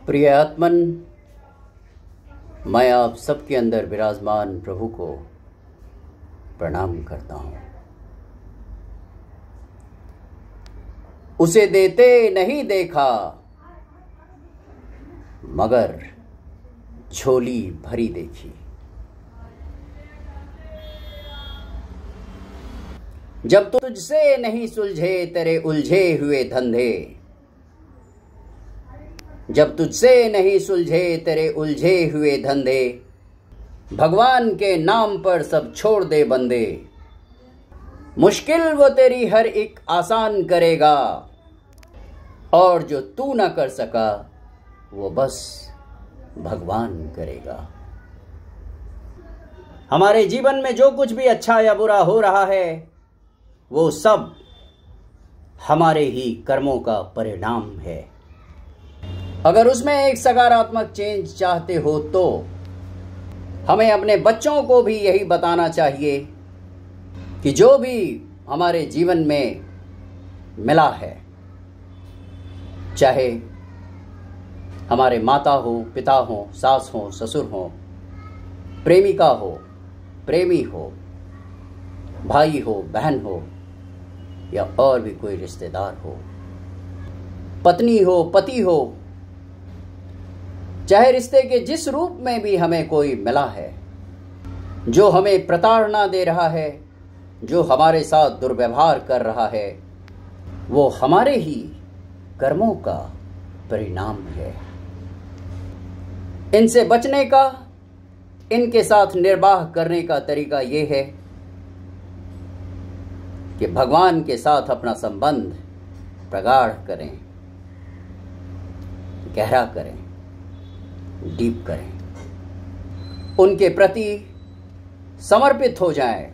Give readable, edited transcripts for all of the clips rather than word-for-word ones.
प्रिय आत्मन, मैं आप सबके अंदर विराजमान प्रभु को प्रणाम करता हूँ। उसे देते नहीं देखा, मगर झोली भरी देखी। जब तुझसे नहीं सुलझे तेरे उलझे हुए धंधे, जब तुझसे नहीं सुलझे तेरे उलझे हुए धंधे, भगवान के नाम पर सब छोड़ दे बंदे। मुश्किल वो तेरी हर एक आसान करेगा, और जो तू ना कर सका वो बस भगवान करेगा। हमारे जीवन में जो कुछ भी अच्छा या बुरा हो रहा है, वो सब हमारे ही कर्मों का परिणाम है। अगर उसमें एक सकारात्मक चेंज चाहते हो तो हमें अपने बच्चों को भी यही बताना चाहिए कि जो भी हमारे जीवन में मिला है, चाहे हमारे माता हो, पिता हो, सास हो, ससुर हो, प्रेमिका हो, प्रेमी हो, भाई हो, बहन हो, या और भी कोई रिश्तेदार हो, पत्नी हो, पति हो, चाहे रिश्ते के जिस रूप में भी हमें कोई मिला है, जो हमें प्रताड़ना दे रहा है, जो हमारे साथ दुर्व्यवहार कर रहा है, वो हमारे ही कर्मों का परिणाम है। इनसे बचने का, इनके साथ निर्वाह करने का तरीका ये है कि भगवान के साथ अपना संबंध प्रगाढ़ करें, गहरा करें, डीप करें, उनके प्रति समर्पित हो जाएं,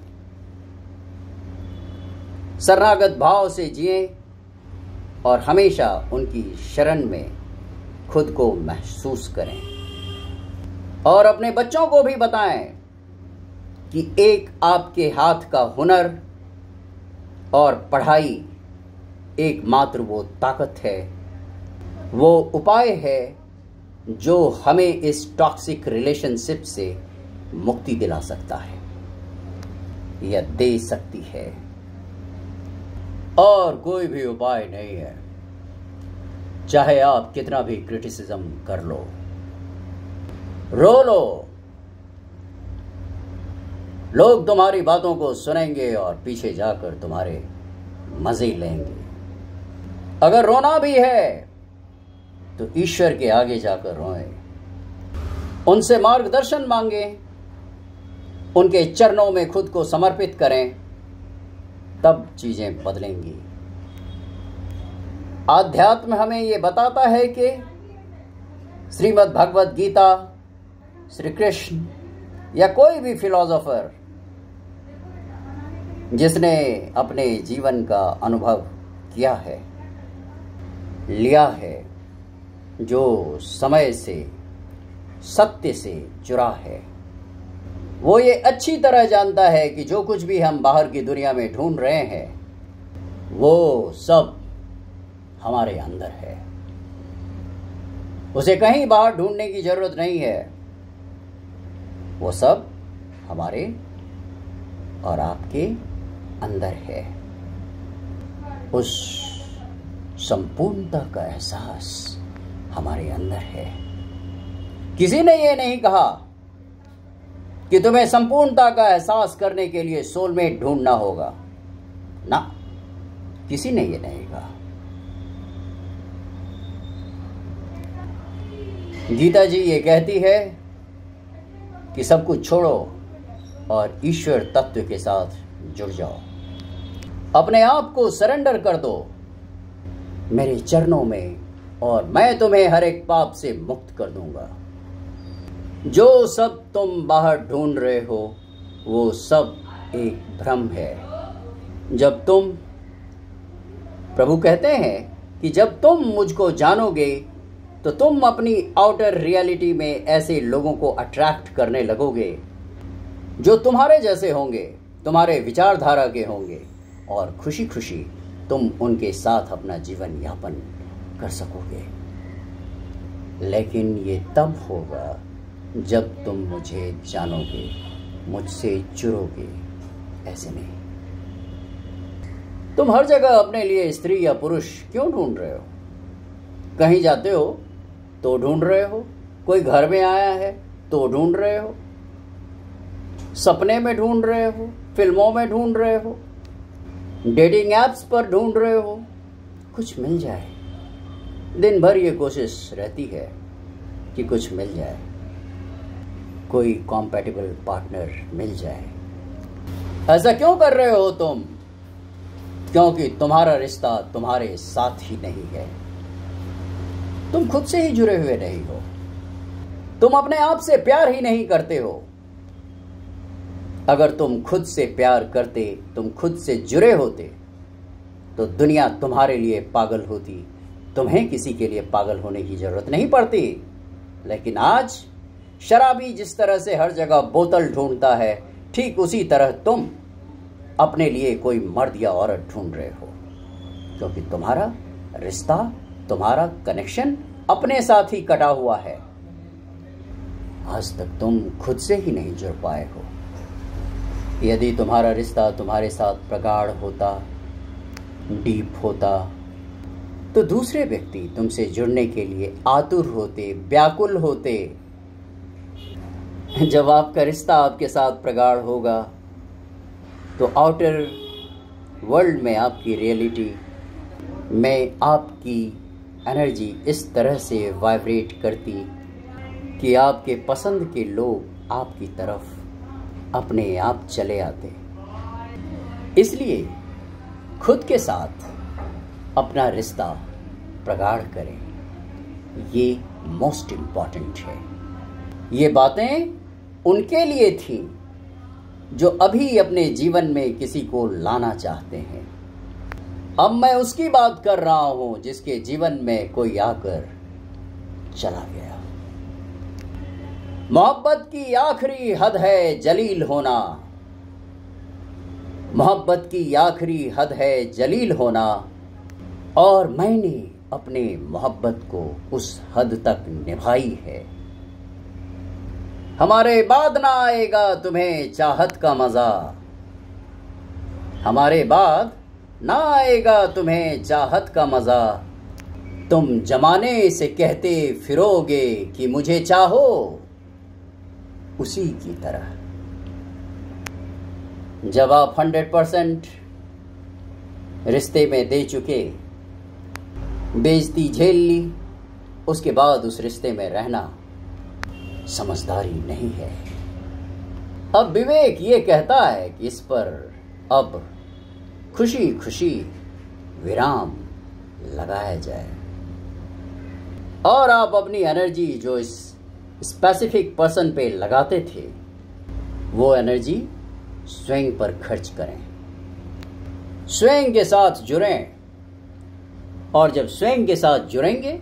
शरणागत भाव से जिएं और हमेशा उनकी शरण में खुद को महसूस करें। और अपने बच्चों को भी बताएं कि एक आपके हाथ का हुनर और पढ़ाई एकमात्र वो ताकत है, वो उपाय है जो हमें इस टॉक्सिक रिलेशनशिप से मुक्ति दिला सकता है या दे सकती है। और कोई भी उपाय नहीं है, चाहे आप कितना भी क्रिटिसिज्म कर लो, रो लो, लोग तुम्हारी बातों को सुनेंगे और पीछे जाकर तुम्हारे मजे लेंगे। अगर रोना भी है तो ईश्वर के आगे जाकर रोएं, उनसे मार्गदर्शन मांगें, उनके चरणों में खुद को समर्पित करें, तब चीजें बदलेंगी। आध्यात्म हमें ये बताता है कि श्रीमद् भगवद गीता, श्री कृष्ण या कोई भी फिलॉसफर जिसने अपने जीवन का अनुभव किया है, लिया है, जो समय से, सत्य से जुड़ा है, वो ये अच्छी तरह जानता है कि जो कुछ भी हम बाहर की दुनिया में ढूंढ रहे हैं, वो सब हमारे अंदर है। उसे कहीं बाहर ढूंढने की जरूरत नहीं है, वो सब हमारे और आपके अंदर है। उस संपूर्णता का एहसास हमारे अंदर है। किसी ने ये नहीं कहा कि तुम्हें संपूर्णता का एहसास करने के लिए सोलमेट ढूंढना होगा, ना, किसी ने ये नहीं कहा। गीता जी ये कहती है कि सब कुछ छोड़ो और ईश्वर तत्व के साथ जुड़ जाओ, अपने आप को सरेंडर कर दो मेरे चरणों में, और मैं तुम्हें हर एक पाप से मुक्त कर दूंगा। जो सब तुम बाहर ढूंढ रहे हो, वो सब एक भ्रम है। जब तुम, प्रभु कहते हैं कि जब तुम मुझको जानोगे तो तुम अपनी आउटर रियलिटी में ऐसे लोगों को अट्रैक्ट करने लगोगे जो तुम्हारे जैसे होंगे, तुम्हारे विचारधारा के होंगे, और खुशी खुशी तुम उनके साथ अपना जीवन यापन कर सकोगे। लेकिन ये तब होगा जब तुम मुझे जानोगे, मुझसे जुड़ोगे, ऐसे नहीं। तुम हर जगह अपने लिए स्त्री या पुरुष क्यों ढूंढ रहे हो? कहीं जाते हो तो ढूंढ रहे हो, कोई घर में आया है तो ढूंढ रहे हो, सपने में ढूंढ रहे हो, फिल्मों में ढूंढ रहे हो, डेटिंग एप्स पर ढूंढ रहे हो, कुछ मिल जाए। दिन भर ये कोशिश रहती है कि कुछ मिल जाए, कोई कॉम्पैटिबल पार्टनर मिल जाए। ऐसा क्यों कर रहे हो तुम? क्योंकि तुम्हारा रिश्ता तुम्हारे साथ ही नहीं है। तुम खुद से ही जुड़े हुए नहीं हो। तुम अपने आप से प्यार ही नहीं करते हो। अगर तुम खुद से प्यार करते, तुम खुद से जुड़े होते, तो दुनिया तुम्हारे लिए पागल होती। तुम्हें किसी के लिए पागल होने की जरूरत नहीं पड़ती। लेकिन आज शराबी जिस तरह से हर जगह बोतल ढूंढता है, ठीक उसी तरह तुम अपने लिए कोई मर्द या औरत ढूंढ रहे हो, क्योंकि तुम्हारा रिश्ता, तुम्हारा कनेक्शन अपने साथ ही कटा हुआ है। आज तक तुम खुद से ही नहीं जुड़ पाए हो। यदि तुम्हारा रिश्ता तुम्हारे साथ प्रगाढ़ होता, डीप होता, तो दूसरे व्यक्ति तुमसे जुड़ने के लिए आतुर होते, व्याकुल होते। जब आपका रिश्ता आपके साथ प्रगाढ़ होगा, तो आउटर वर्ल्ड में, आपकी रियलिटी में आपकी एनर्जी इस तरह से वाइब्रेट करती कि आपके पसंद के लोग आपकी तरफ अपने आप चले आते। इसलिए खुद के साथ अपना रिश्ता प्रगाढ़ करें, ये मोस्ट इम्पॉर्टेंट है। ये बातें उनके लिए थी जो अभी अपने जीवन में किसी को लाना चाहते हैं। अब मैं उसकी बात कर रहा हूं जिसके जीवन में कोई आकर चला गया। मोहब्बत की आखिरी हद है जलील होना। मोहब्बत की आखिरी हद है जलील होना, और मैंने अपने मोहब्बत को उस हद तक निभाई है। हमारे बाद ना आएगा तुम्हें चाहत का मजा। हमारे बाद ना आएगा तुम्हें चाहत का मजा। तुम जमाने से कहते फिरोगे कि मुझे चाहो, उसी की तरह। जब आप 100% रिश्ते में दे चुके, बेइज्जती झेल ली, उसके बाद उस रिश्ते में रहना समझदारी नहीं है। अब विवेक ये कहता है कि इस पर अब खुशी खुशी विराम लगाया जाए, और आप अपनी एनर्जी जो इस स्पेसिफिक पर्सन पे लगाते थे, वो एनर्जी स्वयं पर खर्च करें, स्वयं के साथ जुड़ें। और जब स्वयं के साथ जुड़ेंगे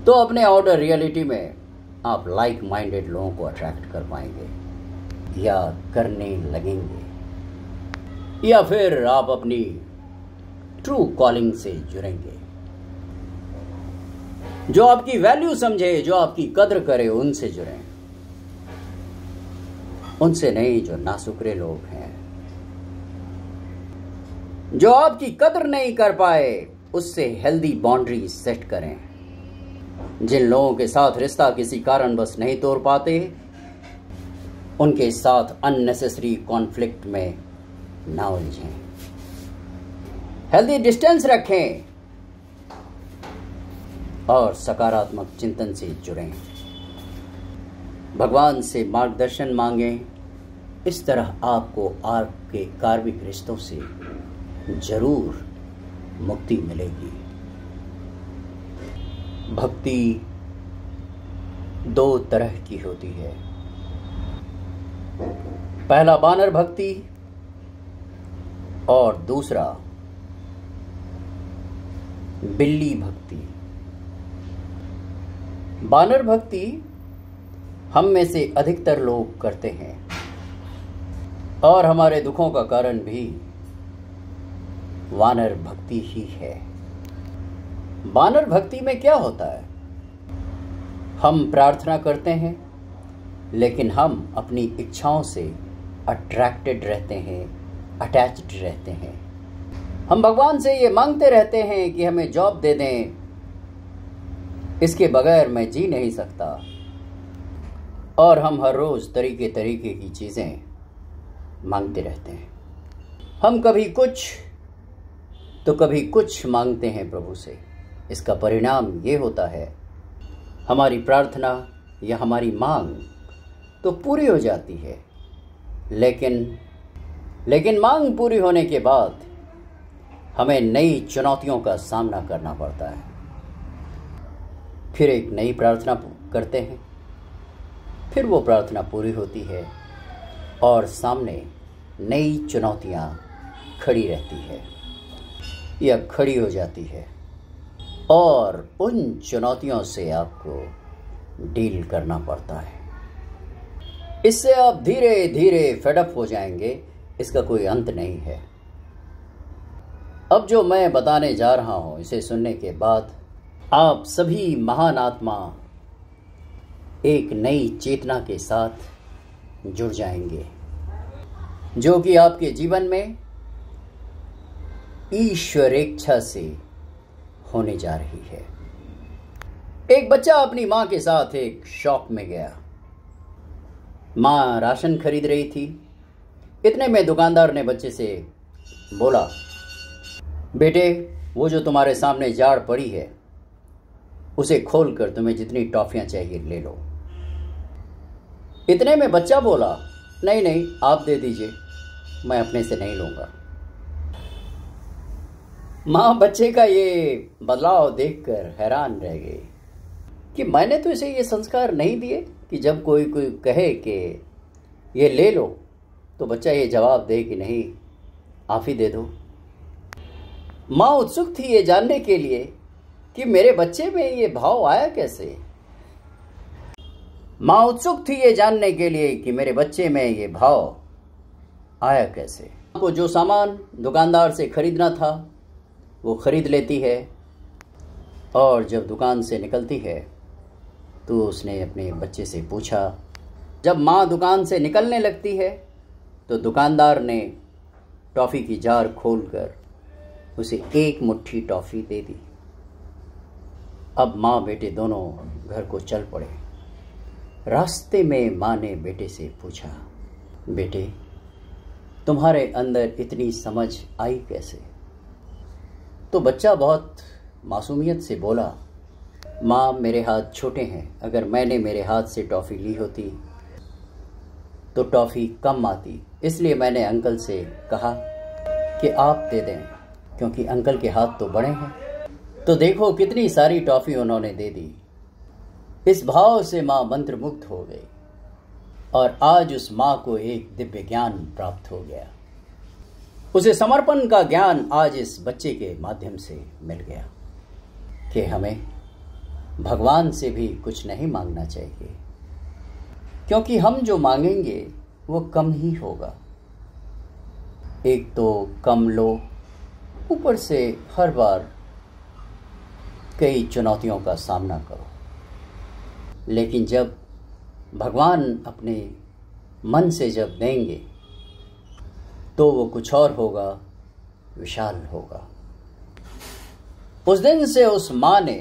तो अपने आउटर रियलिटी में आप लाइक माइंडेड लोगों को अट्रैक्ट कर पाएंगे, या करने लगेंगे, या फिर आप अपनी ट्रू कॉलिंग से जुड़ेंगे। जो आपकी वैल्यू समझे, जो आपकी कद्र करे, उनसे जुड़ें, उनसे नहीं जो नासुकरे लोग हैं। जो आपकी कद्र नहीं कर पाए, उससे हेल्दी बाउंड्री सेट करें। जिन लोगों के साथ रिश्ता किसी कारणवश नहीं तोड़ पाते, उनके साथ अननेसेसरी कॉन्फ्लिक्ट में ना उलझें। हेल्दी डिस्टेंस रखें और सकारात्मक चिंतन से जुड़ें। भगवान से मार्गदर्शन मांगें। इस तरह आपको आपके कार्मिक रिश्तों से जरूर मुक्ति मिलेगी। भक्ति दो तरह की होती है। पहला बानर भक्ति और दूसरा बिल्ली भक्ति। बानर भक्ति हम में से अधिकतर लोग करते हैं, और हमारे दुखों का कारण भी वानर भक्ति ही है। वानर भक्ति में क्या होता है? हम प्रार्थना करते हैं, लेकिन हम अपनी इच्छाओं से अट्रैक्टेड रहते हैं, अटैच्ड रहते हैं। हम भगवान से ये मांगते रहते हैं कि हमें जॉब दे दें, इसके बगैर मैं जी नहीं सकता। और हम हर रोज़ तरीके तरीके की चीज़ें मांगते रहते हैं। हम कभी कुछ तो कभी कुछ मांगते हैं प्रभु से। इसका परिणाम ये होता है, हमारी प्रार्थना या हमारी मांग तो पूरी हो जाती है, लेकिन मांग पूरी होने के बाद हमें नई चुनौतियों का सामना करना पड़ता है। फिर एक नई प्रार्थना करते हैं, फिर वो प्रार्थना पूरी होती है और सामने नई चुनौतियां खड़ी रहती है या खड़ी हो जाती है, और उन चुनौतियों से आपको डील करना पड़ता है। इससे आप धीरे धीरे फेडअप हो जाएंगे, इसका कोई अंत नहीं है। अब जो मैं बताने जा रहा हूं, इसे सुनने के बाद आप सभी महान आत्मा एक नई चेतना के साथ जुड़ जाएंगे, जो कि आपके जीवन में ईश्वर इच्छा से होने जा रही है। एक बच्चा अपनी मां के साथ एक शॉप में गया। मां राशन खरीद रही थी। इतने में दुकानदार ने बच्चे से बोला, बेटे, वो जो तुम्हारे सामने जार पड़ी है, उसे खोलकर तुम्हें जितनी टॉफियां चाहिए ले लो। इतने में बच्चा बोला, नहीं नहीं, आप दे दीजिए, मैं अपने से नहीं लूंगा। मां बच्चे का ये बदलाव देखकर हैरान रह गई कि मैंने तो इसे ये संस्कार नहीं दिए कि जब कोई कहे कि ये ले लो तो बच्चा ये जवाब दे कि नहीं, आप ही दे दो। मां उत्सुक थी ये जानने के लिए कि मेरे बच्चे में ये भाव आया कैसे। मां उत्सुक थी ये जानने के लिए कि मेरे बच्चे में ये भाव आया कैसे। को जो सामान दुकानदार से खरीदना था वो खरीद लेती है, और जब दुकान से निकलती है तो उसने अपने बच्चे से पूछा। जब माँ दुकान से निकलने लगती है तो दुकानदार ने टॉफ़ी की जार खोलकर उसे एक मुट्ठी टॉफ़ी दे दी। अब माँ बेटे दोनों घर को चल पड़े। रास्ते में माँ ने बेटे से पूछा, बेटे, तुम्हारे अंदर इतनी समझ आई कैसे? तो बच्चा बहुत मासूमियत से बोला, माँ, मेरे हाथ छोटे हैं, अगर मैंने मेरे हाथ से टॉफ़ी ली होती तो टॉफ़ी कम आती, इसलिए मैंने अंकल से कहा कि आप दे दें, क्योंकि अंकल के हाथ तो बड़े हैं। तो देखो कितनी सारी टॉफ़ी उन्होंने दे दी। इस भाव से माँ मंत्रमुग्ध हो गई, और आज उस माँ को एक दिव्य ज्ञान प्राप्त हो गया। उसे समर्पण का ज्ञान आज इस बच्चे के माध्यम से मिल गया कि हमें भगवान से भी कुछ नहीं मांगना चाहिए, क्योंकि हम जो मांगेंगे वो कम ही होगा। एक तो कम लो, ऊपर से हर बार कई चुनौतियों का सामना करो। लेकिन जब भगवान अपने मन से जब देंगे तो वो कुछ और होगा, विशाल होगा। उस दिन से उस माँ ने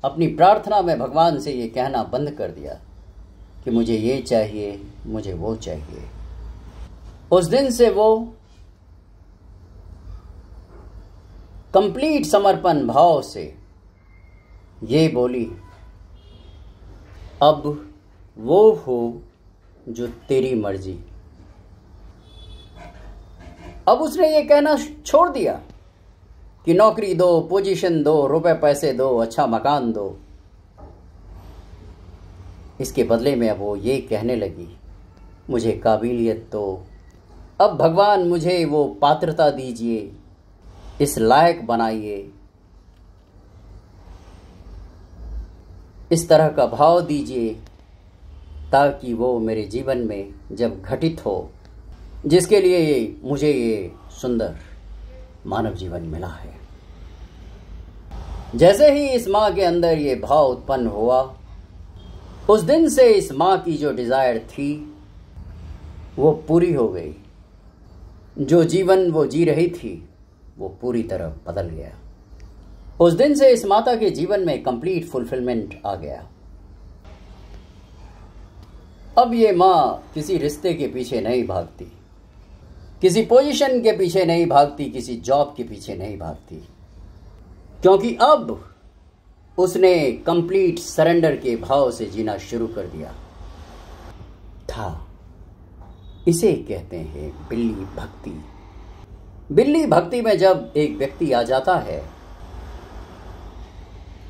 अपनी प्रार्थना में भगवान से ये कहना बंद कर दिया कि मुझे ये चाहिए, मुझे वो चाहिए। उस दिन से वो कंप्लीट समर्पण भाव से ये बोली, अब वो हो जो तेरी मर्जी। अब उसने ये कहना छोड़ दिया कि नौकरी दो, पोजीशन दो, रुपए पैसे दो, अच्छा मकान दो। इसके बदले में अब वो ये कहने लगी, मुझे काबिलियत दो। अब भगवान मुझे वो पात्रता दीजिए, इस लायक बनाइए, इस तरह का भाव दीजिए, ताकि वो मेरे जीवन में जब घटित हो, जिसके लिए मुझे ये सुंदर मानव जीवन मिला है। जैसे ही इस माँ के अंदर ये भाव उत्पन्न हुआ, उस दिन से इस माँ की जो डिजायर थी वो पूरी हो गई। जो जीवन वो जी रही थी वो पूरी तरह बदल गया। उस दिन से इस माता के जीवन में कंप्लीट फुलफिलमेंट आ गया। अब ये माँ किसी रिश्ते के पीछे नहीं भागती, किसी पोजीशन के पीछे नहीं भागती, किसी जॉब के पीछे नहीं भागती, क्योंकि अब उसने कंप्लीट सरेंडर के भाव से जीना शुरू कर दिया था। इसे कहते हैं बिल्ली भक्ति। बिल्ली भक्ति में जब एक व्यक्ति आ जाता है,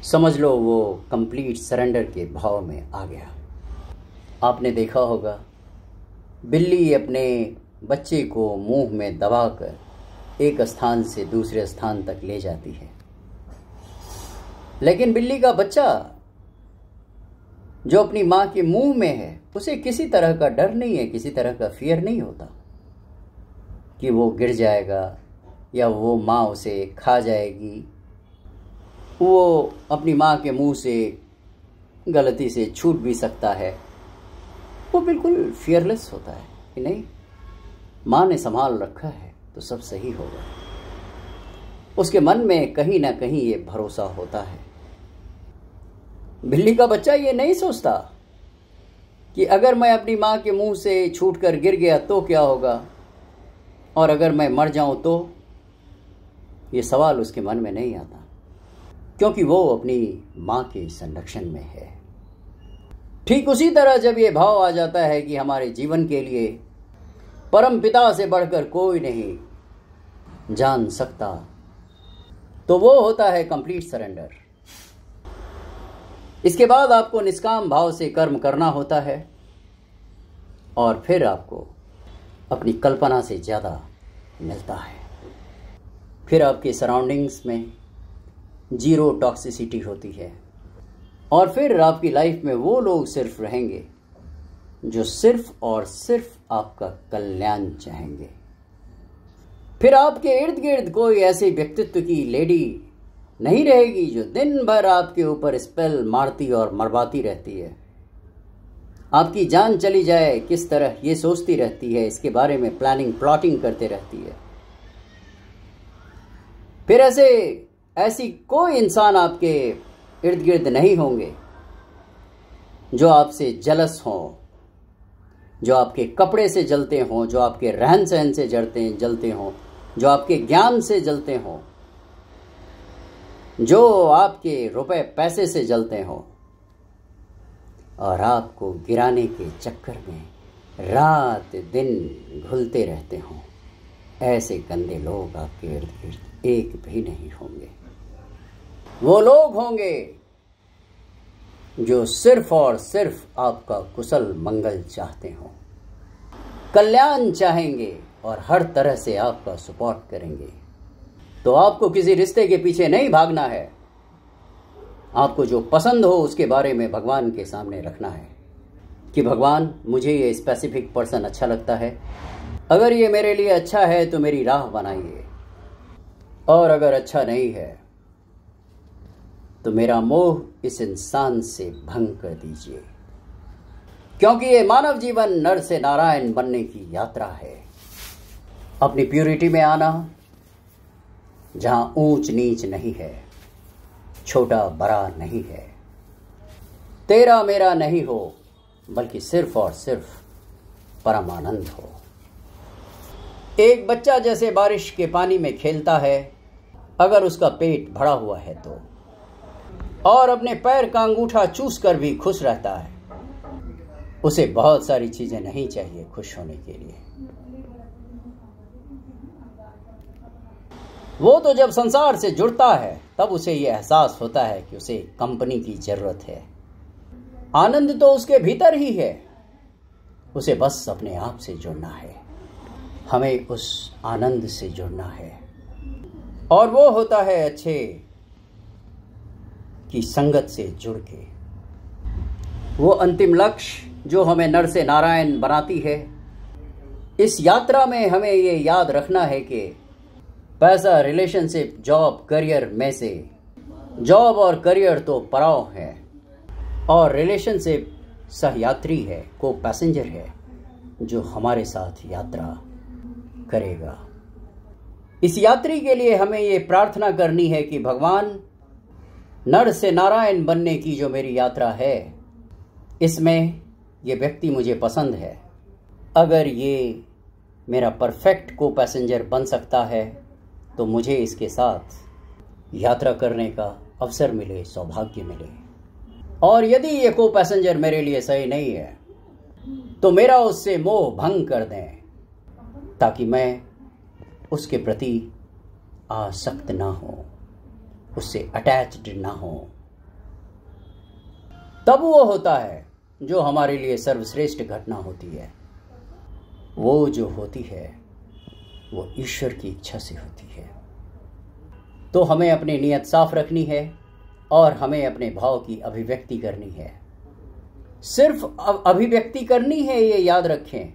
समझ लो वो कंप्लीट सरेंडर के भाव में आ गया। आपने देखा होगा, बिल्ली अपने बच्चे को मुंह में दबाकर एक स्थान से दूसरे स्थान तक ले जाती है, लेकिन बिल्ली का बच्चा जो अपनी माँ के मुंह में है, उसे किसी तरह का डर नहीं है, किसी तरह का फियर नहीं होता कि वो गिर जाएगा या वो माँ उसे खा जाएगी। वो अपनी माँ के मुंह से गलती से छूट भी सकता है। वो बिल्कुल फियरलेस होता है कि नहीं, माँ ने संभाल रखा है तो सब सही होगा। उसके मन में कहीं ना कहीं ये भरोसा होता है। बिल्ली का बच्चा ये नहीं सोचता कि अगर मैं अपनी माँ के मुंह से छूटकर गिर गया तो क्या होगा, और अगर मैं मर जाऊं तो। ये सवाल उसके मन में नहीं आता, क्योंकि वो अपनी माँ के संरक्षण में है। ठीक उसी तरह जब ये भाव आ जाता है कि हमारे जीवन के लिए परम पिता से बढ़कर कोई नहीं जान सकता, तो वो होता है कंप्लीट सरेंडर। इसके बाद आपको निष्काम भाव से कर्म करना होता है, और फिर आपको अपनी कल्पना से ज़्यादा मिलता है। फिर आपके सराउंडिंग्स में जीरो टॉक्सिसिटी होती है, और फिर आपकी लाइफ में वो लोग सिर्फ रहेंगे जो सिर्फ और सिर्फ आपका कल्याण चाहेंगे। फिर आपके इर्द गिर्द कोई ऐसे व्यक्तित्व की लेडी नहीं रहेगी जो दिन भर आपके ऊपर स्पेल मारती और मरवाती रहती है। आपकी जान चली जाए किस तरह ये सोचती रहती है, इसके बारे में प्लानिंग प्लॉटिंग करते रहती है। फिर ऐसी कोई इंसान आपके इर्द गिर्द नहीं होंगे जो आपसे जलस हों, जो आपके कपड़े से जलते हों, जो आपके रहन सहन से जलते हों, जो आपके ज्ञान से जलते हों, जो आपके रुपए पैसे से जलते हों, और आपको गिराने के चक्कर में रात दिन घुलते रहते हों। ऐसे गंदे लोग आपके इर्द गिर्द एक भी नहीं होंगे। वो लोग होंगे जो सिर्फ और सिर्फ आपका कुशल मंगल चाहते हों, कल्याण चाहेंगे और हर तरह से आपका सपोर्ट करेंगे। तो आपको किसी रिश्ते के पीछे नहीं भागना है। आपको जो पसंद हो उसके बारे में भगवान के सामने रखना है कि भगवान, मुझे ये स्पेसिफिक पर्सन अच्छा लगता है, अगर ये मेरे लिए अच्छा है तो मेरी राह बनाइए, और अगर अच्छा नहीं है तो मेरा मोह इस इंसान से भंग कर दीजिए, क्योंकि ये मानव जीवन नर से नारायण बनने की यात्रा है। अपनी प्यूरिटी में आना, जहां ऊंच नीच नहीं है, छोटा बड़ा नहीं है, तेरा मेरा नहीं हो, बल्कि सिर्फ और सिर्फ परमानंद हो। एक बच्चा जैसे बारिश के पानी में खेलता है, अगर उसका पेट भरा हुआ है तो, और अपने पैर का अंगूठा चूस कर भी खुश रहता है। उसे बहुत सारी चीजें नहीं चाहिए खुश होने के लिए। वो तो जब संसार से जुड़ता है तब उसे ये एहसास होता है कि उसे कंपनी की जरूरत है। आनंद तो उसके भीतर ही है, उसे बस अपने आप से जुड़ना है। हमें उस आनंद से जुड़ना है, और वो होता है अच्छे की संगत से जुड़ के। वो अंतिम लक्ष्य जो हमें नर से नारायण बनाती है। इस यात्रा में हमें ये याद रखना है कि पैसा, रिलेशनशिप, जॉब, करियर में से जॉब और करियर तो पड़ाव है और रिलेशनशिप सहयात्री है, को पैसेंजर है जो हमारे साथ यात्रा करेगा। इस यात्री के लिए हमें ये प्रार्थना करनी है कि भगवान, नर से नारायण बनने की जो मेरी यात्रा है, इसमें ये व्यक्ति मुझे पसंद है। अगर ये मेरा परफेक्ट को पैसेंजर बन सकता है तो मुझे इसके साथ यात्रा करने का अवसर मिले, सौभाग्य मिले। और यदि ये को पैसेंजर मेरे लिए सही नहीं है तो मेरा उससे मोह भंग कर दें, ताकि मैं उसके प्रति आसक्त ना हो, उससे अटैच्ड ना हो। तब वो होता है जो हमारे लिए सर्वश्रेष्ठ घटना होती है। वो जो होती है वो ईश्वर की इच्छा से होती है। तो हमें अपनी नीयत साफ रखनी है और हमें अपने भाव की अभिव्यक्ति करनी है। सिर्फ अभिव्यक्ति करनी है, ये याद रखें,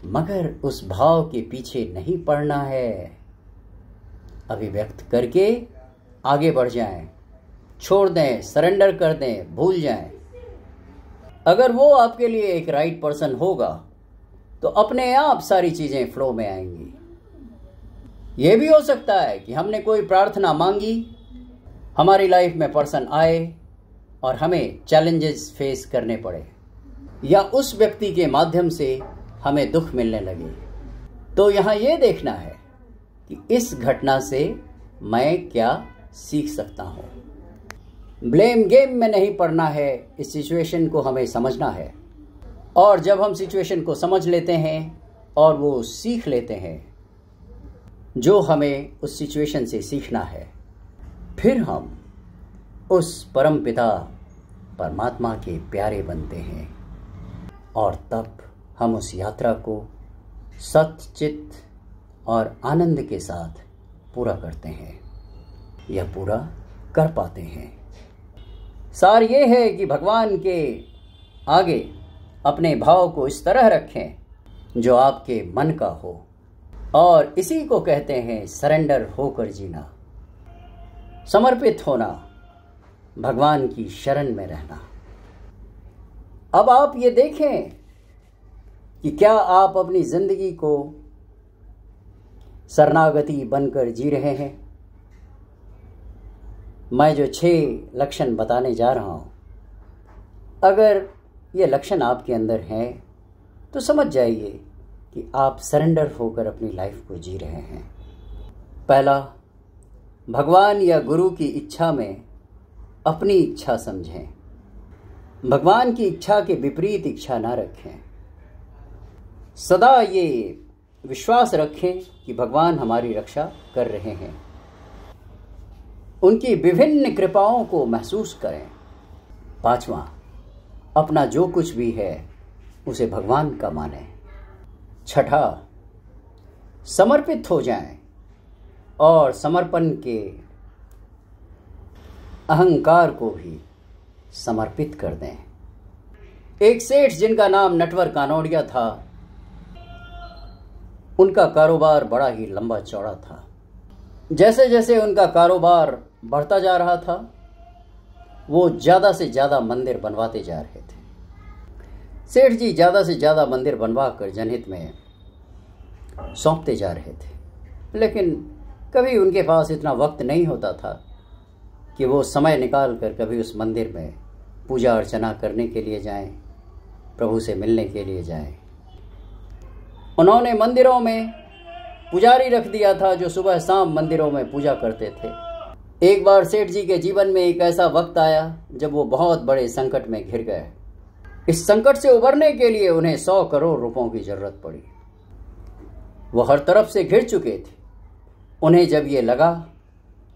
मगर उस भाव के पीछे नहीं पड़ना है। अभिव्यक्त करके आगे बढ़ जाएं, छोड़ दें, सरेंडर कर दें, भूल जाएं। अगर वो आपके लिए एक राइट पर्सन होगा तो अपने आप सारी चीजें फ्लो में आएंगी। ये भी हो सकता है कि हमने कोई प्रार्थना मांगी, हमारी लाइफ में पर्सन आए और हमें चैलेंजेस फेस करने पड़े, या उस व्यक्ति के माध्यम से हमें दुख मिलने लगे। तो यहाँ ये देखना है कि इस घटना से मैं क्या सीख सकता हूँ। ब्लेम गेम में नहीं पड़ना है, इस सिचुएशन को हमें समझना है। और जब हम सिचुएशन को समझ लेते हैं और वो सीख लेते हैं जो हमें उस सिचुएशन से सीखना है, फिर हम उस परम पिता परमात्मा के प्यारे बनते हैं और तब हम उस यात्रा को सच्चित और आनंद के साथ पूरा करते हैं या पूरा कर पाते हैं। सार ये है कि भगवान के आगे अपने भाव को इस तरह रखें जो आपके मन का हो, और इसी को कहते हैं सरेंडर होकर जीना, समर्पित होना, भगवान की शरण में रहना। अब आप ये देखें कि क्या आप अपनी जिंदगी को शरणागति बनकर जी रहे हैं। मैं जो 6 लक्षण बताने जा रहा हूं, अगर ये लक्षण आपके अंदर हैं तो समझ जाइए कि आप सरेंडर होकर अपनी लाइफ को जी रहे हैं। पहला, भगवान या गुरु की इच्छा में अपनी इच्छा समझें। भगवान की इच्छा के विपरीत इच्छा ना रखें। सदा ये विश्वास रखें कि भगवान हमारी रक्षा कर रहे हैं। उनकी विभिन्न कृपाओं को महसूस करें। 5वां, अपना जो कुछ भी है उसे भगवान का मानें। 6ठा, समर्पित हो जाएं और समर्पण के अहंकार को भी समर्पित कर दें। एक सेठ जिनका नाम नटवर कानोड़िया था, उनका कारोबार बड़ा ही लंबा चौड़ा था। जैसे जैसे उनका कारोबार बढ़ता जा रहा था, वो ज़्यादा से ज़्यादा मंदिर बनवाते जा रहे थे। सेठ जी ज़्यादा से ज़्यादा मंदिर बनवा कर जनहित में सौंपते जा रहे थे, लेकिन कभी उनके पास इतना वक्त नहीं होता था कि वो समय निकाल कर कभी उस मंदिर में पूजा अर्चना करने के लिए जाएं, प्रभु से मिलने के लिए जाएं। उन्होंने मंदिरों में पुजारी रख दिया था जो सुबह शाम मंदिरों में पूजा करते थे। एक बार सेठ जी के जीवन में एक ऐसा वक्त आया जब वो बहुत बड़े संकट में घिर गए। इस संकट से उबरने के लिए उन्हें 100 करोड़ रुपयों की जरूरत पड़ी। वो हर तरफ से घिर चुके थे। उन्हें जब ये लगा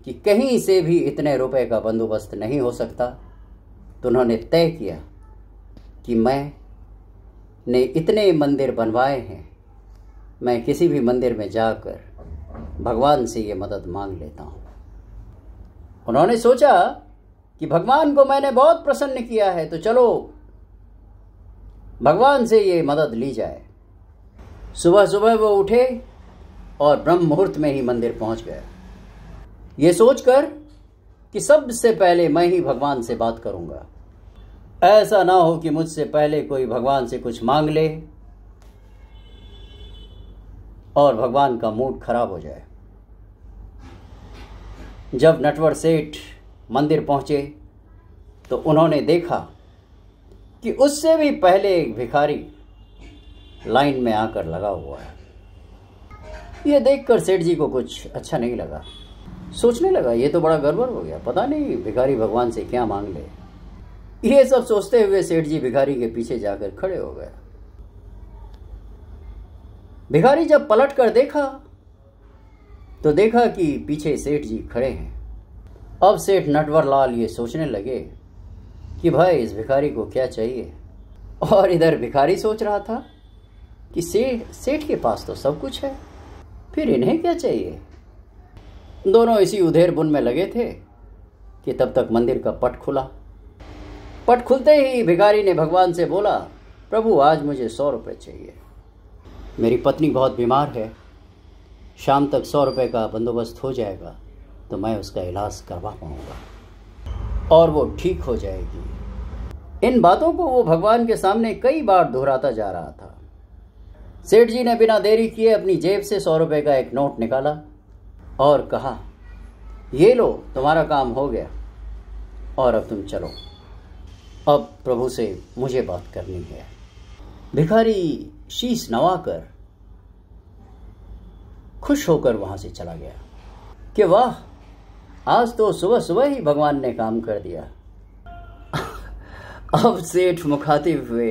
कि कहीं से भी इतने रुपए का बंदोबस्त नहीं हो सकता, तो उन्होंने तय किया कि मैंने इतने मंदिर बनवाए हैं, मैं किसी भी मंदिर में जाकर भगवान से ये मदद मांग लेता हूँ। उन्होंने सोचा कि भगवान को मैंने बहुत प्रसन्न किया है, तो चलो भगवान से ये मदद ली जाए। सुबह सुबह वो उठे और ब्रह्म मुहूर्त में ही मंदिर पहुंच गए। ये सोचकर कि सबसे पहले मैं ही भगवान से बात करूंगा। ऐसा ना हो कि मुझसे पहले कोई भगवान से कुछ मांग ले और भगवान का मूड खराब हो जाए। जब नटवर सेठ मंदिर पहुंचे तो उन्होंने देखा कि उससे भी पहले एक भिखारी लाइन में आकर लगा हुआ है। यह देखकर सेठ जी को कुछ अच्छा नहीं लगा। सोचने लगा, ये तो बड़ा गड़बड़ हो गया, पता नहीं भिखारी भगवान से क्या मांग ले। ये सब सोचते हुए सेठ जी भिखारी के पीछे जाकर खड़े हो गए। भिखारी जब पलट कर देखा तो देखा कि पीछे सेठ जी खड़े हैं। अब सेठ नटवरलाल ये सोचने लगे कि भाई इस भिखारी को क्या चाहिए, और इधर भिखारी सोच रहा था कि सेठ के पास तो सब कुछ है, फिर इन्हें क्या चाहिए। दोनों इसी उधेर बुन में लगे थे कि तब तक मंदिर का पट खुला। पट खुलते ही भिखारी ने भगवान से बोला, प्रभु आज मुझे 100 रुपये चाहिए। मेरी पत्नी बहुत बीमार है, शाम तक 100 रुपये का बंदोबस्त हो जाएगा तो मैं उसका इलाज करवा पाऊंगा और वो ठीक हो जाएगी। इन बातों को वो भगवान के सामने कई बार दोहराता जा रहा था। सेठ जी ने बिना देरी किए अपनी जेब से 100 रुपये का एक नोट निकाला और कहा, ये लो, तुम्हारा काम हो गया और अब तुम चलो, अब प्रभु से मुझे बात करनी है। भिखारी शीश नवाकर खुश होकर वहां से चला गया कि वाह, आज तो सुबह सुबह ही भगवान ने काम कर दिया। अब सेठ मुखातिब हुए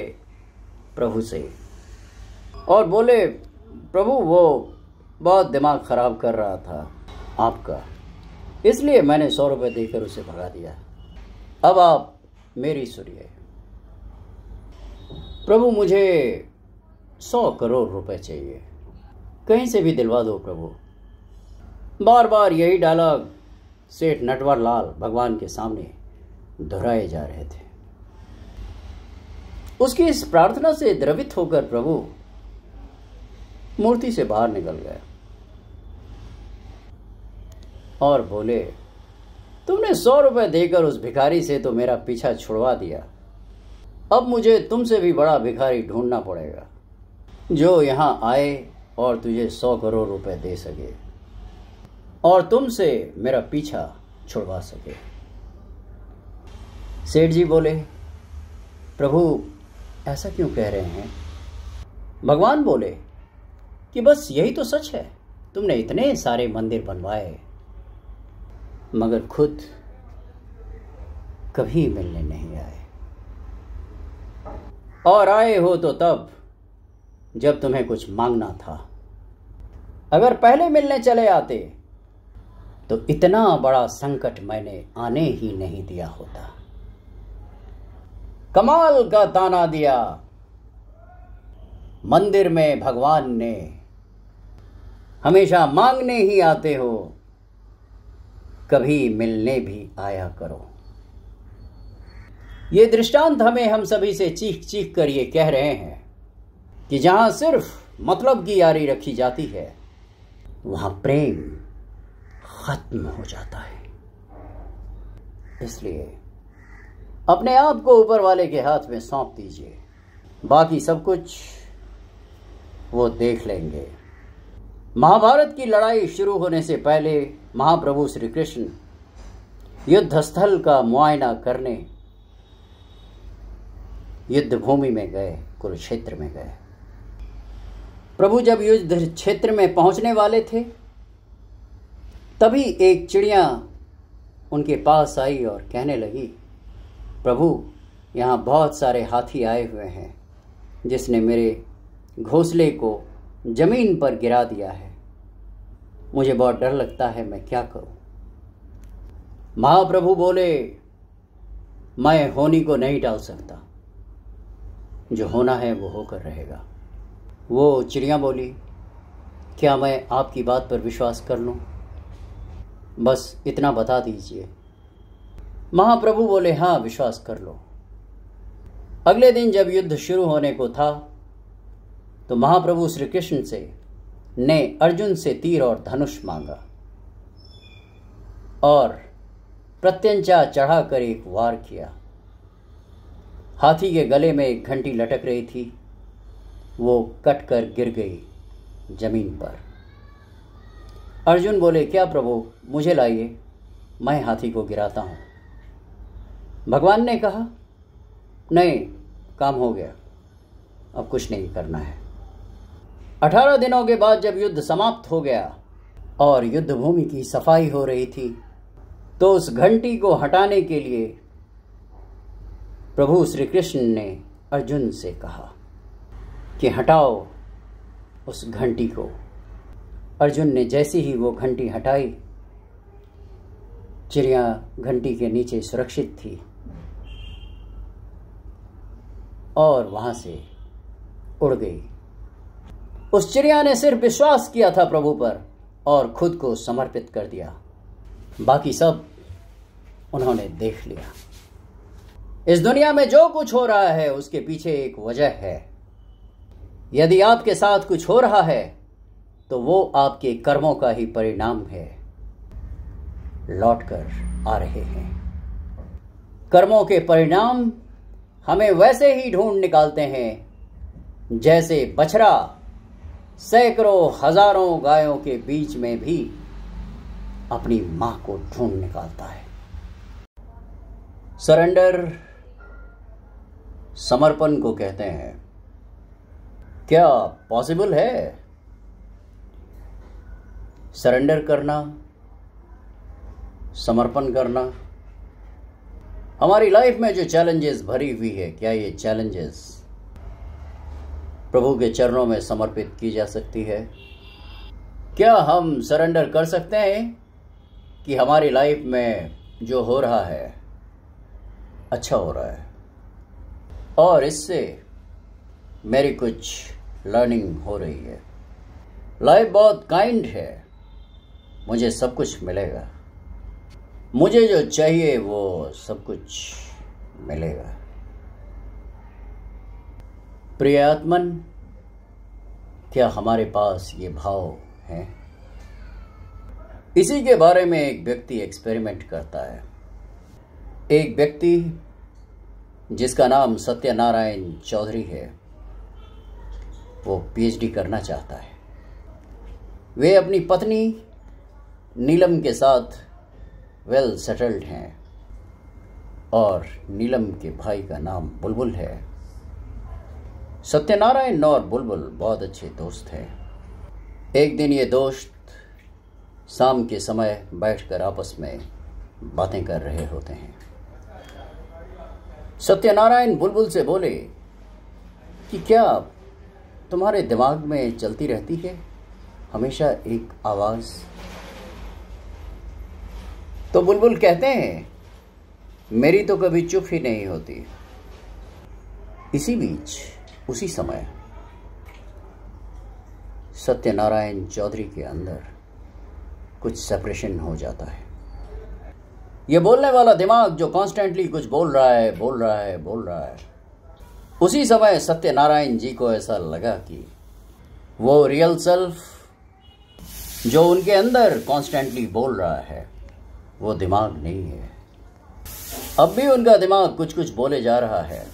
प्रभु से और बोले, प्रभु वो बहुत दिमाग खराब कर रहा था आपका, इसलिए मैंने 100 रुपये देकर उसे भगा दिया। अब आप मेरी सुनिए। प्रभु मुझे 100 करोड़ रुपए चाहिए, कहीं से भी दिलवा दो प्रभु। बार बार यही डायलॉग सेठ नटवरलाल भगवान के सामने दोहराए जा रहे थे। उसकी इस प्रार्थना से द्रवित होकर प्रभु मूर्ति से बाहर निकल गए और बोले, तुमने 100 रुपये देकर उस भिखारी से तो मेरा पीछा छुड़वा दिया, अब मुझे तुमसे भी बड़ा भिखारी ढूंढना पड़ेगा जो यहां आए और तुझे 100 करोड़ रुपए दे सके और तुमसे मेरा पीछा छुड़वा सके। सेठ जी बोले, प्रभु ऐसा क्यों कह रहे हैं। भगवान बोले कि बस यही तो सच है, तुमने इतने सारे मंदिर बनवाए मगर खुद कभी मिलने नहीं आए, और आए हो तो तब जब तुम्हें कुछ मांगना था। अगर पहले मिलने चले आते तो इतना बड़ा संकट मैंने आने ही नहीं दिया होता। कमाल का ताना दिया। मंदिर में भगवान ने हमेशा मांगने ही आते हो, कभी मिलने भी आया करो। ये दृष्टांत हमें हम सभी से चीख चीख कर ये कह रहे हैं कि जहां सिर्फ मतलब की यारी रखी जाती है वहां प्रेम खत्म हो जाता है। इसलिए अपने आप को ऊपर वाले के हाथ में सौंप दीजिए, बाकी सब कुछ वो देख लेंगे। महाभारत की लड़ाई शुरू होने से पहले महाप्रभु श्री कृष्ण युद्ध स्थल का मुआयना करने युद्ध भूमि में गए, कुरुक्षेत्र में गए। प्रभु जब युद्ध क्षेत्र में पहुंचने वाले थे तभी एक चिड़िया उनके पास आई और कहने लगी, प्रभु यहाँ बहुत सारे हाथी आए हुए हैं जिसने मेरे घोंसले को जमीन पर गिरा दिया है, मुझे बहुत डर लगता है, मैं क्या करूं। महाप्रभु बोले, मैं होनी को नहीं टाल सकता, जो होना है वो होकर रहेगा। वो चिड़िया बोली, क्या मैं आपकी बात पर विश्वास कर लूं, बस इतना बता दीजिए। महाप्रभु बोले, हाँ विश्वास कर लो। अगले दिन जब युद्ध शुरू होने को था तो महाप्रभु श्री कृष्ण से ने अर्जुन से तीर और धनुष मांगा और प्रत्यंचा चढ़ाकर एक वार किया। हाथी के गले में एक घंटी लटक रही थी, वो कटकर गिर गई जमीन पर। अर्जुन बोले, क्या प्रभु, मुझे लाइए, मैं हाथी को गिराता हूँ। भगवान ने कहा, नहीं, काम हो गया, अब कुछ नहीं करना है। 18 दिनों के बाद जब युद्ध समाप्त हो गया और युद्ध भूमि की सफाई हो रही थी, तो उस घंटी को हटाने के लिए प्रभु श्री कृष्ण ने अर्जुन से कहा कि हटाओ उस घंटी को। अर्जुन ने जैसी ही वो घंटी हटाई, चिड़िया घंटी के नीचे सुरक्षित थी और वहां से उड़ गई। उस चिड़िया ने सिर्फ विश्वास किया था प्रभु पर और खुद को समर्पित कर दिया। बाकी सब उन्होंने देख लिया। इस दुनिया में जो कुछ हो रहा है उसके पीछे एक वजह है। यदि आपके साथ कुछ हो रहा है तो वो आपके कर्मों का ही परिणाम है, लौट कर आ रहे हैं। कर्मों के परिणाम हमें वैसे ही ढूंढ निकालते हैं जैसे बछड़ा सैकड़ों हजारों गायों के बीच में भी अपनी मां को ढूंढ निकालता है। सरेंडर समर्पण को कहते हैं। क्या पॉसिबल है सरेंडर करना, समर्पण करना? हमारी लाइफ में जो चैलेंजेस भरी हुई है, क्या ये चैलेंजेस प्रभु के चरणों में समर्पित की जा सकती है? क्या हम सरेंडर कर सकते हैं कि हमारी लाइफ में जो हो रहा है अच्छा हो रहा है और इससे मेरी कुछ लर्निंग हो रही है। लाइफ बहुत काइंड है, मुझे सब कुछ मिलेगा, मुझे जो चाहिए वो सब कुछ मिलेगा। प्रिय आत्मन, क्या हमारे पास ये भाव है? इसी के बारे में एक व्यक्ति एक्सपेरिमेंट करता है। एक व्यक्ति जिसका नाम सत्यनारायण चौधरी है, वो पीएचडी करना चाहता है। वे अपनी पत्नी नीलम के साथ वेल सेटल्ड हैं और नीलम के भाई का नाम बुलबुल है। सत्यनारायण और बुलबुल बहुत अच्छे दोस्त हैं। एक दिन ये दोस्त शाम के समय बैठकर आपस में बातें कर रहे होते हैं। सत्यनारायण बुलबुल से बोले कि क्या तुम्हारे दिमाग में चलती रहती है हमेशा एक आवाज? तो बुलबुल कहते हैं, मेरी तो कभी चुप ही नहीं होती। इसी बीच उसी समय सत्यनारायण चौधरी के अंदर कुछ सेपरेशन हो जाता है। ये बोलने वाला दिमाग जो कॉन्स्टेंटली कुछ बोल रहा है, उसी समय सत्यनारायण जी को ऐसा लगा कि वो रियल सेल्फ जो उनके अंदर कॉन्स्टेंटली बोल रहा है वो दिमाग नहीं है। अब भी उनका दिमाग कुछ कुछ बोले जा रहा है,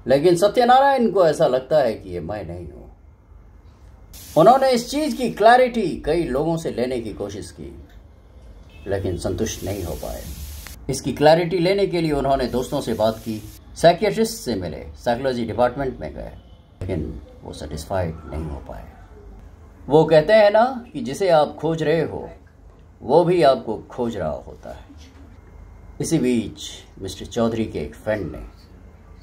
लेकिन सत्यनारायण को ऐसा लगता है कि ये मैं नहीं हूं। उन्होंने इस चीज की क्लैरिटी कई लोगों से लेने की कोशिश की, लेकिन संतुष्ट नहीं हो पाए। इसकी क्लैरिटी लेने के लिए उन्होंने दोस्तों से बात की, साइकियाट्रिस्ट से मिले, साइकोलॉजी डिपार्टमेंट में गए, लेकिन वो सेटिस्फाइड नहीं हो पाए। वो कहते हैं ना कि जिसे आप खोज रहे हो वो भी आपको खोज रहा होता है। इसी बीच मिस्टर चौधरी के एक फ्रेंड ने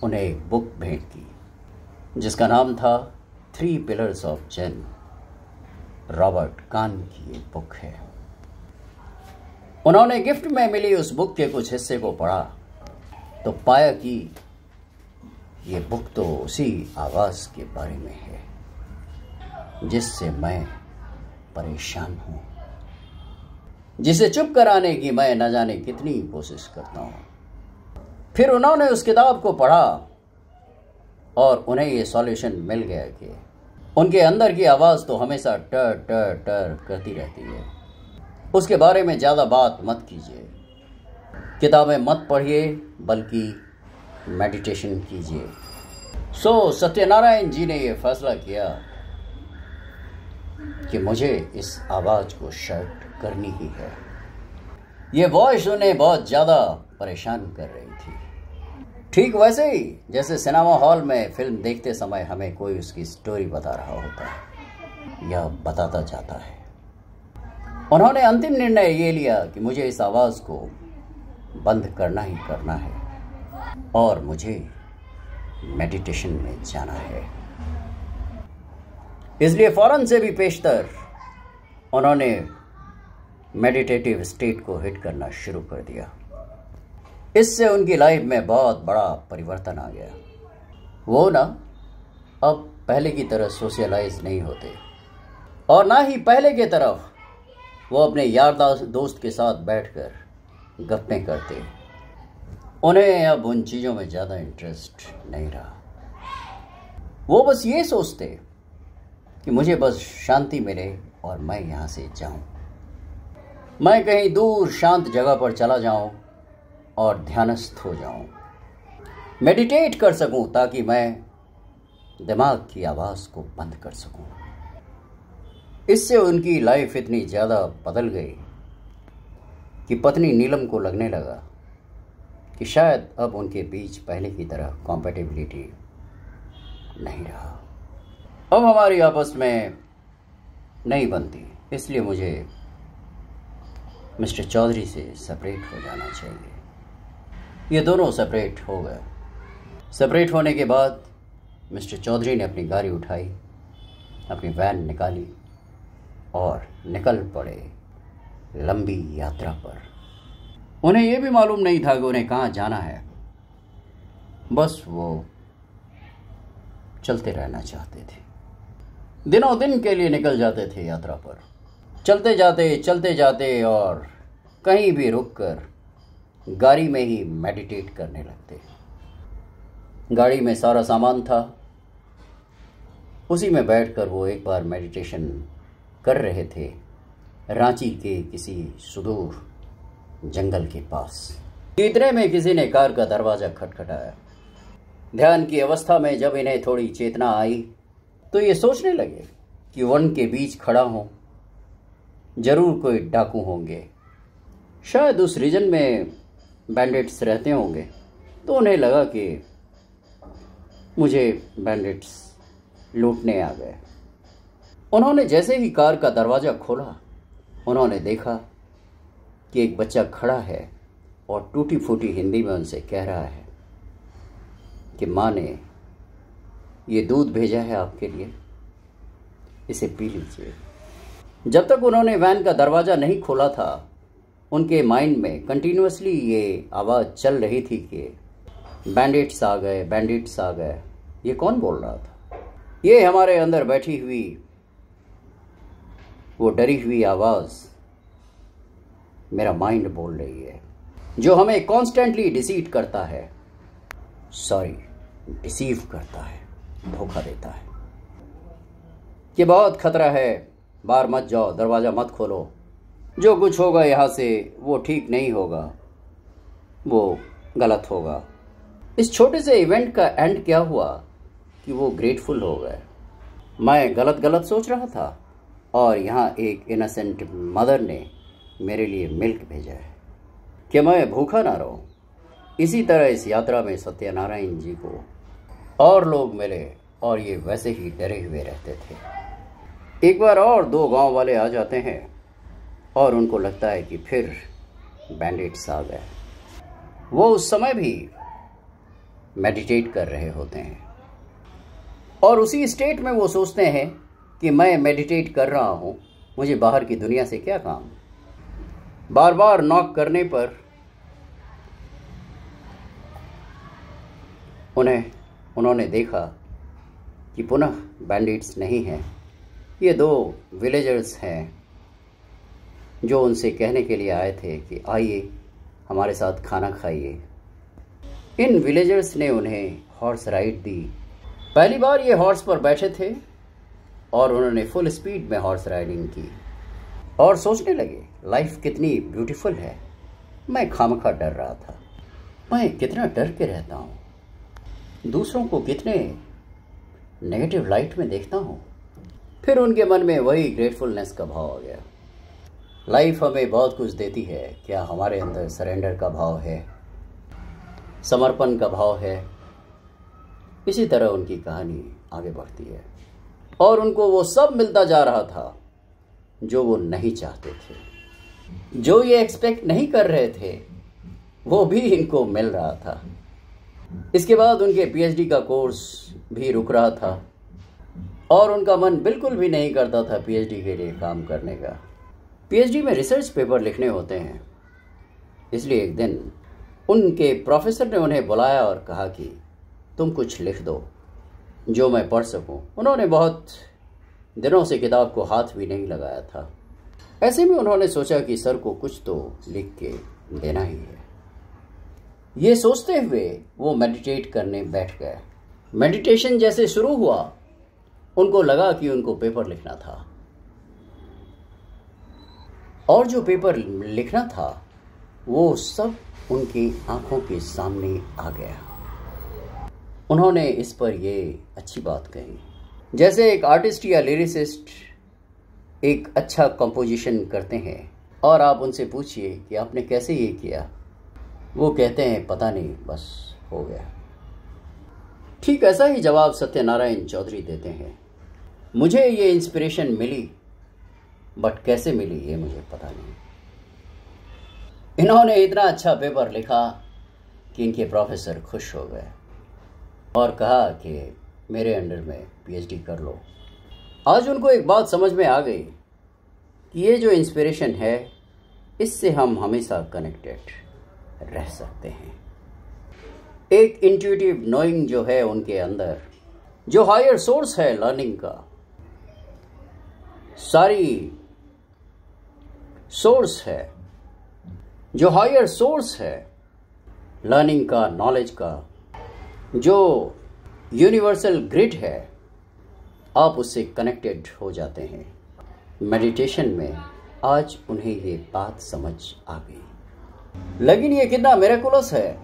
उन्हें एक बुक भेंट की जिसका नाम था 3 पिलर्स ऑफ जेन। रॉबर्ट कान की एक बुक है। उन्होंने गिफ्ट में मिली उस बुक के कुछ हिस्से को पढ़ा तो पाया कि ये बुक तो उसी आवाज के बारे में है जिससे मैं परेशान हूं, जिसे चुप कराने की मैं न जाने कितनी कोशिश करता हूं। फिर उन्होंने उस किताब को पढ़ा और उन्हें ये सॉल्यूशन मिल गया कि उनके अंदर की आवाज़ तो हमेशा टर टर टर करती रहती है, उसके बारे में ज़्यादा बात मत कीजिए। किताबें मत पढ़िए बल्कि मेडिटेशन कीजिए। सो सत्यनारायण जी ने यह फैसला किया कि मुझे इस आवाज़ को शर्ट करनी ही है। ये वॉइस उन्हें बहुत ज़्यादा परेशान कर रही थी, ठीक वैसे ही जैसे सिनेमा हॉल में फिल्म देखते समय हमें कोई उसकी स्टोरी बता रहा होता है या बताता जाता है। उन्होंने अंतिम निर्णय ये लिया कि मुझे इस आवाज़ को बंद करना ही करना है और मुझे मेडिटेशन में जाना है। इसलिए फौरन से भी पेशतर उन्होंने मेडिटेटिव स्टेट को हिट करना शुरू कर दिया। इससे उनकी लाइफ में बहुत बड़ा परिवर्तन आ गया। वो ना अब पहले की तरह सोशलाइज नहीं होते और ना ही पहले की तरफ वो अपने यार दोस्त के साथ बैठकर गप्पें करते। उन्हें अब उन चीज़ों में ज़्यादा इंटरेस्ट नहीं रहा। वो बस ये सोचते कि मुझे बस शांति मिले और मैं यहाँ से जाऊँ, मैं कहीं दूर शांत जगह पर चला जाऊँ और ध्यानस्थ हो जाऊँ, मेडिटेट कर सकूँ ताकि मैं दिमाग की आवाज़ को बंद कर सकूँ। इससे उनकी लाइफ इतनी ज़्यादा बदल गई कि पत्नी नीलम को लगने लगा कि शायद अब उनके बीच पहले की तरह कॉम्पेटिबिलिटी नहीं रहा। अब हमारी आपस में नहीं बनती, इसलिए मुझे मिस्टर चौधरी से सेपरेट हो जाना चाहिए। ये दोनों सेपरेट हो गए। सेपरेट होने के बाद मिस्टर चौधरी ने अपनी गाड़ी उठाई, अपनी वैन निकाली और निकल पड़े लंबी यात्रा पर। उन्हें यह भी मालूम नहीं था कि उन्हें कहाँ जाना है, बस वो चलते रहना चाहते थे। दिनों दिन के लिए निकल जाते थे यात्रा पर, चलते जाते और कहीं भी रुककर गाड़ी में ही मेडिटेट करने लगते। गाड़ी में सारा सामान था, उसी में बैठकर वो एक बार मेडिटेशन कर रहे थे रांची के किसी सुदूर जंगल के पास। इतने में किसी ने कार का दरवाज़ा खटखटाया। ध्यान की अवस्था में जब इन्हें थोड़ी चेतना आई तो ये सोचने लगे कि वन के बीच खड़ा हूँ, जरूर कोई डाकू होंगे, शायद उस रीजन में बैंडिट्स रहते होंगे। तो उन्हें लगा कि मुझे बैंडिट्स लूटने आ गए। उन्होंने जैसे ही कार का दरवाज़ा खोला, उन्होंने देखा कि एक बच्चा खड़ा है और टूटी फूटी हिंदी में उनसे कह रहा है कि माँ ने ये दूध भेजा है आपके लिए, इसे पी लीजिए। जब तक उन्होंने वैन का दरवाज़ा नहीं खोला था, उनके माइंड में कंटिन्यूअसली ये आवाज़ चल रही थी कि बैंडिट्स आ गए, बैंडिट्स आ गए। ये कौन बोल रहा था? ये हमारे अंदर बैठी हुई वो डरी हुई आवाज़ मेरा माइंड बोल रही है, जो हमें कॉन्स्टेंटली डिसीव करता है, डिसीव करता है, धोखा देता है कि बहुत खतरा है, बाहर मत जाओ, दरवाज़ा मत खोलो, जो कुछ होगा यहाँ से वो ठीक नहीं होगा, वो गलत होगा। इस छोटे से इवेंट का एंड क्या हुआ कि वो ग्रेटफुल हो गए। मैं गलत सोच रहा था और यहाँ एक इनोसेंट मदर ने मेरे लिए मिल्क भेजा है कि मैं भूखा ना रहूं। इसी तरह इस यात्रा में सत्यनारायण जी को और लोग मिले और ये वैसे ही डरे हुए रहते थे। एक बार और 2 गांव वाले आ जाते हैं और उनको लगता है कि फिर बैंडिट्स आ गए। वो उस समय भी मेडिटेट कर रहे होते हैं और उसी स्टेट में वो सोचते हैं कि मैं मेडिटेट कर रहा हूँ, मुझे बाहर की दुनिया से क्या काम। बार बार नॉक करने पर उन्होंने देखा कि पुनः बैंडिट्स नहीं हैं। ये 2 विलेजर्स हैं जो उनसे कहने के लिए आए थे कि आइए हमारे साथ खाना खाइए। इन विलेजर्स ने उन्हें हॉर्स राइड दी। पहली बार ये हॉर्स पर बैठे थे और उन्होंने फुल स्पीड में हॉर्स राइडिंग की और सोचने लगे लाइफ कितनी ब्यूटीफुल है, मैं खामखा डर रहा था। मैं कितना डर के रहता हूँ, दूसरों को कितने नेगेटिव लाइट में देखता हूँ। फिर उनके मन में वही ग्रेटफुलनेस का भाव आ गया। लाइफ हमें बहुत कुछ देती है, क्या हमारे अंदर सरेंडर का भाव है, समर्पण का भाव है? इसी तरह उनकी कहानी आगे बढ़ती है और उनको वो सब मिलता जा रहा था जो वो नहीं चाहते थे। जो ये एक्सपेक्ट नहीं कर रहे थे वो भी इनको मिल रहा था। इसके बाद उनके पीएचडी का कोर्स भी रुक रहा था और उनका मन बिल्कुल भी नहीं करता था पीएचडी के लिए काम करने का। पीएचडी में रिसर्च पेपर लिखने होते हैं, इसलिए एक दिन उनके प्रोफेसर ने उन्हें बुलाया और कहा कि तुम कुछ लिख दो जो मैं पढ़ सकूं। उन्होंने बहुत दिनों से किताब को हाथ भी नहीं लगाया था। ऐसे में उन्होंने सोचा कि सर को कुछ तो लिख के देना ही है। ये सोचते हुए वो मेडिटेट करने बैठ गए। मेडिटेशन जैसे शुरू हुआ, उनको लगा कि उनको पेपर लिखना था और जो पेपर लिखना था वो सब उनकी आंखों के सामने आ गया। उन्होंने इस पर ये अच्छी बात कही, जैसे एक आर्टिस्ट या लिरिसिस्ट एक अच्छा कंपोजिशन करते हैं और आप उनसे पूछिए कि आपने कैसे ये किया, वो कहते हैं पता नहीं, बस हो गया। ठीक ऐसा ही जवाब सत्यनारायण चौधरी देते हैं। मुझे ये इंस्पिरेशन मिली, बट कैसे मिली ये मुझे पता नहीं। इन्होंने इतना अच्छा पेपर लिखा कि इनके प्रोफेसर खुश हो गए और कहा कि मेरे अंडर में पीएचडी कर लो। आज उनको एक बात समझ में आ गई कि ये जो इंस्पिरेशन है, इससे हम हमेशा कनेक्टेड रह सकते हैं। एक इंट्यूटिव नोइंग जो है उनके अंदर, जो हायर सोर्स है लर्निंग का, सारी सोर्स है, जो हायर सोर्स है लर्निंग का, नॉलेज का, जो यूनिवर्सल ग्रिड है, आप उससे कनेक्टेड हो जाते हैं। मेडिटेशन में आज उन्हें ये बात समझ आ गई। लेकिन ये कितना मिरेकुलस है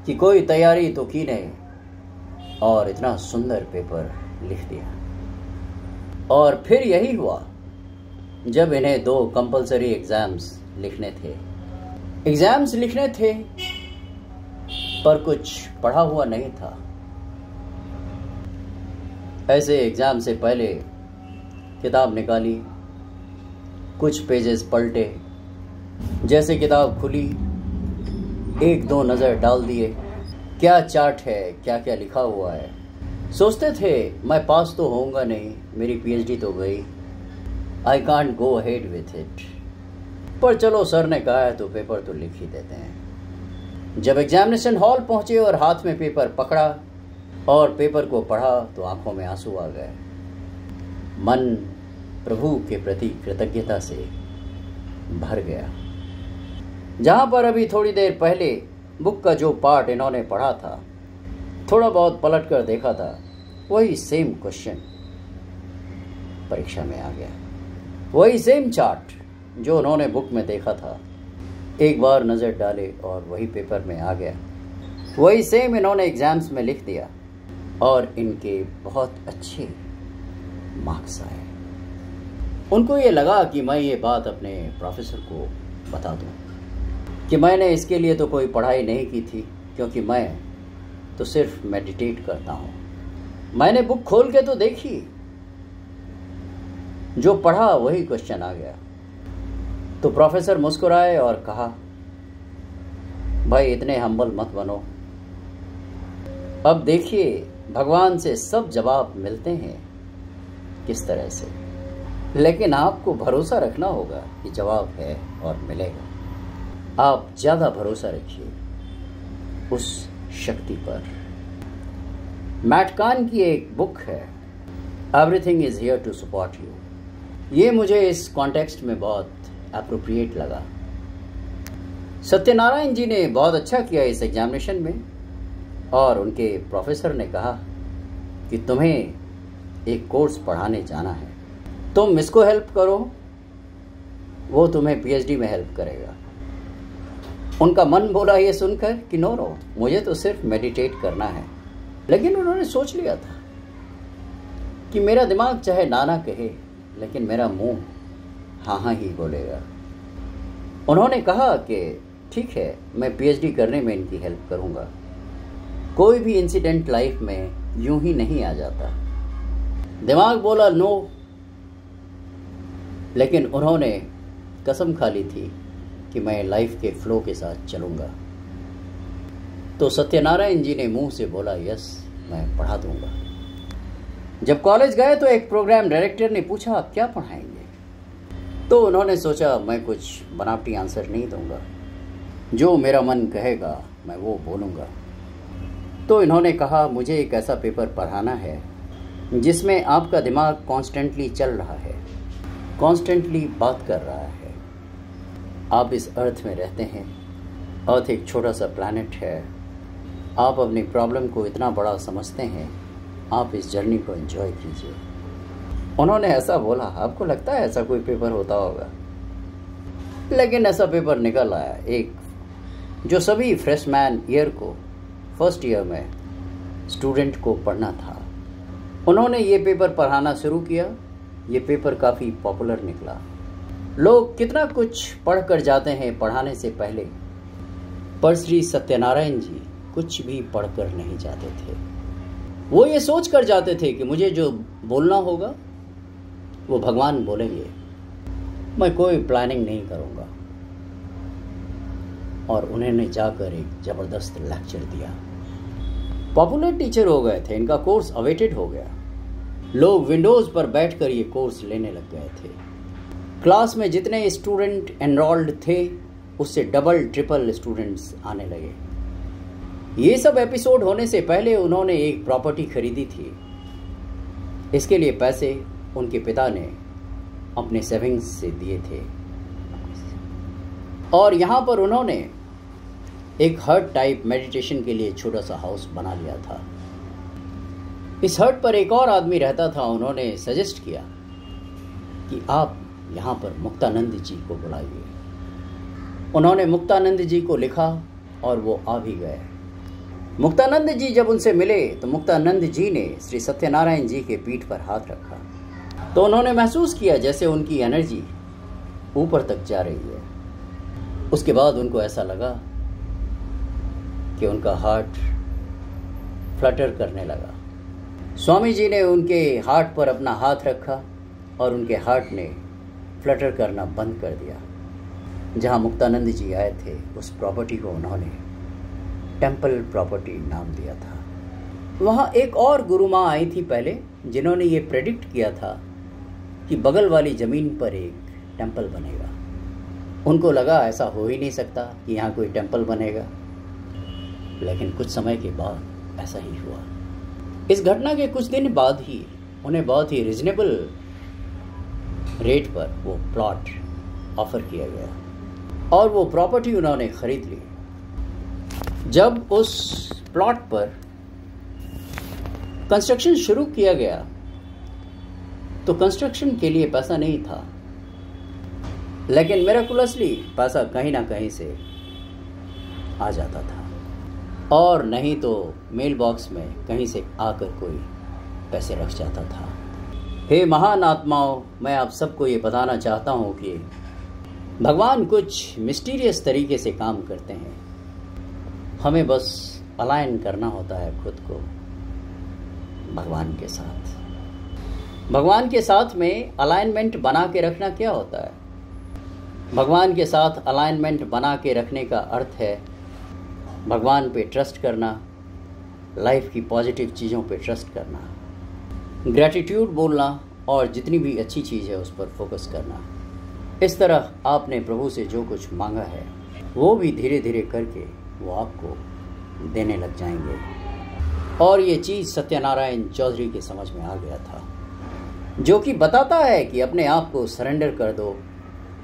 कि कोई तैयारी तो की नहीं और इतना सुंदर पेपर लिख दिया। और फिर यही हुआ जब इन्हें 2 कंपलसरी एग्जाम्स लिखने थे। एग्जाम्स लिखने थे पर कुछ पढ़ा हुआ नहीं था। ऐसे एग्जाम से पहले किताब निकाली, कुछ पेजेस पलटे, जैसे किताब खुली 1-2 नज़र डाल दिए, क्या चार्ट है, क्या क्या लिखा हुआ है। सोचते थे मैं पास तो होऊंगा नहीं, मेरी पीएचडी तो गई, I can't go ahead with it. पर चलो सर ने कहा है तो पेपर तो लिख ही देते हैं। जब एग्जामिनेशन हॉल पहुंचे और हाथ में पेपर पकड़ा और पेपर को पढ़ा तो आंखों में आंसू आ गए। मन प्रभु के प्रति कृतज्ञता से भर गया। जहां पर अभी थोड़ी देर पहले बुक का जो पार्ट इन्होंने पढ़ा था, थोड़ा बहुत पलट कर देखा था, वही सेम क्वेश्चन परीक्षा में आ गया। वही सेम चार्ट जो उन्होंने बुक में देखा था, एक बार नज़र डाले और वही पेपर में आ गया। वही सेम इन्होंने एग्जाम्स में लिख दिया और इनके बहुत अच्छे मार्क्स आए। उनको ये लगा कि मैं ये बात अपने प्रोफेसर को बता दूं कि मैंने इसके लिए तो कोई पढ़ाई नहीं की थी, क्योंकि मैं तो सिर्फ मेडिटेट करता हूँ। मैंने बुक खोल के तो देखी, जो पढ़ा वही क्वेश्चन आ गया। तो प्रोफेसर मुस्कुराए और कहा, भाई इतने हम्बल मत बनो, अब देखिए भगवान से सब जवाब मिलते हैं किस तरह से, लेकिन आपको भरोसा रखना होगा कि जवाब है और मिलेगा। आप ज़्यादा भरोसा रखिए उस शक्ति पर। मैट कान की एक बुक है, everything is here to support you. ये मुझे इस कॉन्टेक्स्ट में बहुत एप्रोप्रिएट लगा। सत्यनारायण जी ने बहुत अच्छा किया इस एग्जामिनेशन में और उनके प्रोफेसर ने कहा कि तुम्हें एक कोर्स पढ़ाने जाना है, तुम इसको हेल्प करो, वो तुम्हें पीएचडी में हेल्प करेगा। उनका मन बोला ये सुनकर कि नो, मुझे तो सिर्फ मेडिटेट करना है। लेकिन उन्होंने सोच लिया था कि मेरा दिमाग चाहे ना कहे, लेकिन मेरा मुंह हाँ ही बोलेगा। उन्होंने कहा कि ठीक है, मैं पीएचडी करने में इनकी हेल्प करूंगा। कोई भी इंसिडेंट लाइफ में यूं ही नहीं आ जाता। दिमाग बोला नो, लेकिन उन्होंने कसम खा ली थी कि मैं लाइफ के फ्लो के साथ चलूंगा। तो सत्यनारायण जी ने मुंह से बोला यस, मैं पढ़ा दूंगा। जब कॉलेज गए तो एक प्रोग्राम डायरेक्टर ने पूछा आप क्या पढ़ाएंगे? तो उन्होंने सोचा मैं कुछ बनावटी आंसर नहीं दूंगा, जो मेरा मन कहेगा मैं वो बोलूंगा। तो इन्होंने कहा मुझे एक ऐसा पेपर पढ़ाना है जिसमें आपका दिमाग कॉन्स्टेंटली चल रहा है, कॉन्स्टेंटली बात कर रहा है। आप इस अर्थ में रहते हैं, अर्थ एक छोटा सा प्लैनेट है। आप अपनी प्रॉब्लम को इतना बड़ा समझते हैं, आप इस जर्नी को एंजॉय कीजिए। उन्होंने ऐसा बोला। आपको लगता है ऐसा कोई पेपर होता होगा? लेकिन ऐसा पेपर निकल आया, एक जो सभी फ्रेशमैन ईयर को फर्स्ट ईयर में स्टूडेंट को पढ़ना था। उन्होंने ये पेपर पढ़ाना शुरू किया। ये पेपर काफ़ी पॉपुलर निकला। लोग कितना कुछ पढ़ कर जाते हैं पढ़ाने से पहले, पर श्री सत्यनारायण जी कुछ भी पढ़कर नहीं जाते थे। वो ये सोच कर जाते थे कि मुझे जो बोलना होगा वो भगवान बोलेंगे, मैं कोई प्लानिंग नहीं करूँगा। और उन्होंने जाकर एक ज़बरदस्त लेक्चर दिया। पॉपुलर टीचर हो गए थे, इनका कोर्स अवेटेड हो गया। लोग विंडोज़ पर बैठकर ये कोर्स लेने लग गए थे। क्लास में जितने स्टूडेंट एनरोल्ड थे उससे डबल ट्रिपल स्टूडेंट्स आने लगे। ये सब एपिसोड होने से पहले उन्होंने एक प्रॉपर्टी खरीदी थी। इसके लिए पैसे उनके पिता ने अपने सेविंग्स से दिए थे। और यहाँ पर उन्होंने एक हट टाइप मेडिटेशन के लिए छोटा सा हाउस बना लिया था। इस हट पर एक और आदमी रहता था। उन्होंने सजेस्ट किया कि आप यहाँ पर मुक्तानंद जी को बुलाइए। उन्होंने मुक्तानंद जी को लिखा और वो आ भी गए। मुक्तानंद जी जब उनसे मिले तो मुक्तानंद जी ने श्री सत्यनारायण जी के पीठ पर हाथ रखा तो उन्होंने महसूस किया जैसे उनकी एनर्जी ऊपर तक जा रही है। उसके बाद उनको ऐसा लगा कि उनका हार्ट फ्लटर करने लगा। स्वामी जी ने उनके हार्ट पर अपना हाथ रखा और उनके हार्ट ने फ्लटर करना बंद कर दिया। जहाँ मुक्तानंद जी आए थे उस प्रॉपर्टी को उन्होंने टेम्पल प्रॉपर्टी नाम दिया था। वहाँ एक और गुरु माँ आई थी पहले, जिन्होंने ये प्रेडिक्ट किया था कि बगल वाली ज़मीन पर एक टेम्पल बनेगा। उनको लगा ऐसा हो ही नहीं सकता कि यहाँ कोई टेम्पल बनेगा, लेकिन कुछ समय के बाद ऐसा ही हुआ। इस घटना के कुछ दिन बाद ही उन्हें बहुत ही रिजनेबल रेट पर वो प्लॉट ऑफर किया गया और वो प्रॉपर्टी उन्होंने खरीद ली। जब उस प्लॉट पर कंस्ट्रक्शन शुरू किया गया तो कंस्ट्रक्शन के लिए पैसा नहीं था, लेकिन मिरेकुलसली पैसा कहीं ना कहीं से आ जाता था और नहीं तो मेल बॉक्स में कहीं से आकर कोई पैसे रख जाता था। हे महान आत्माओं, मैं आप सबको ये बताना चाहता हूँ कि भगवान कुछ मिस्टीरियस तरीके से काम करते हैं। हमें बस अलाइन करना होता है खुद को भगवान के साथ। भगवान के साथ में अलाइनमेंट बना के रखना क्या होता है? भगवान के साथ अलाइनमेंट बना के रखने का अर्थ है भगवान पे ट्रस्ट करना, लाइफ की पॉजिटिव चीज़ों पे ट्रस्ट करना, ग्रैटिट्यूड बोलना और जितनी भी अच्छी चीज़ है उस पर फोकस करना। इस तरह आपने प्रभु से जो कुछ मांगा है वो भी धीरे धीरे करके वो आपको देने लग जाएंगे। और ये चीज़ सत्यनारायण चौधरी के समझ में आ गया था, जो कि बताता है कि अपने आप को सरेंडर कर दो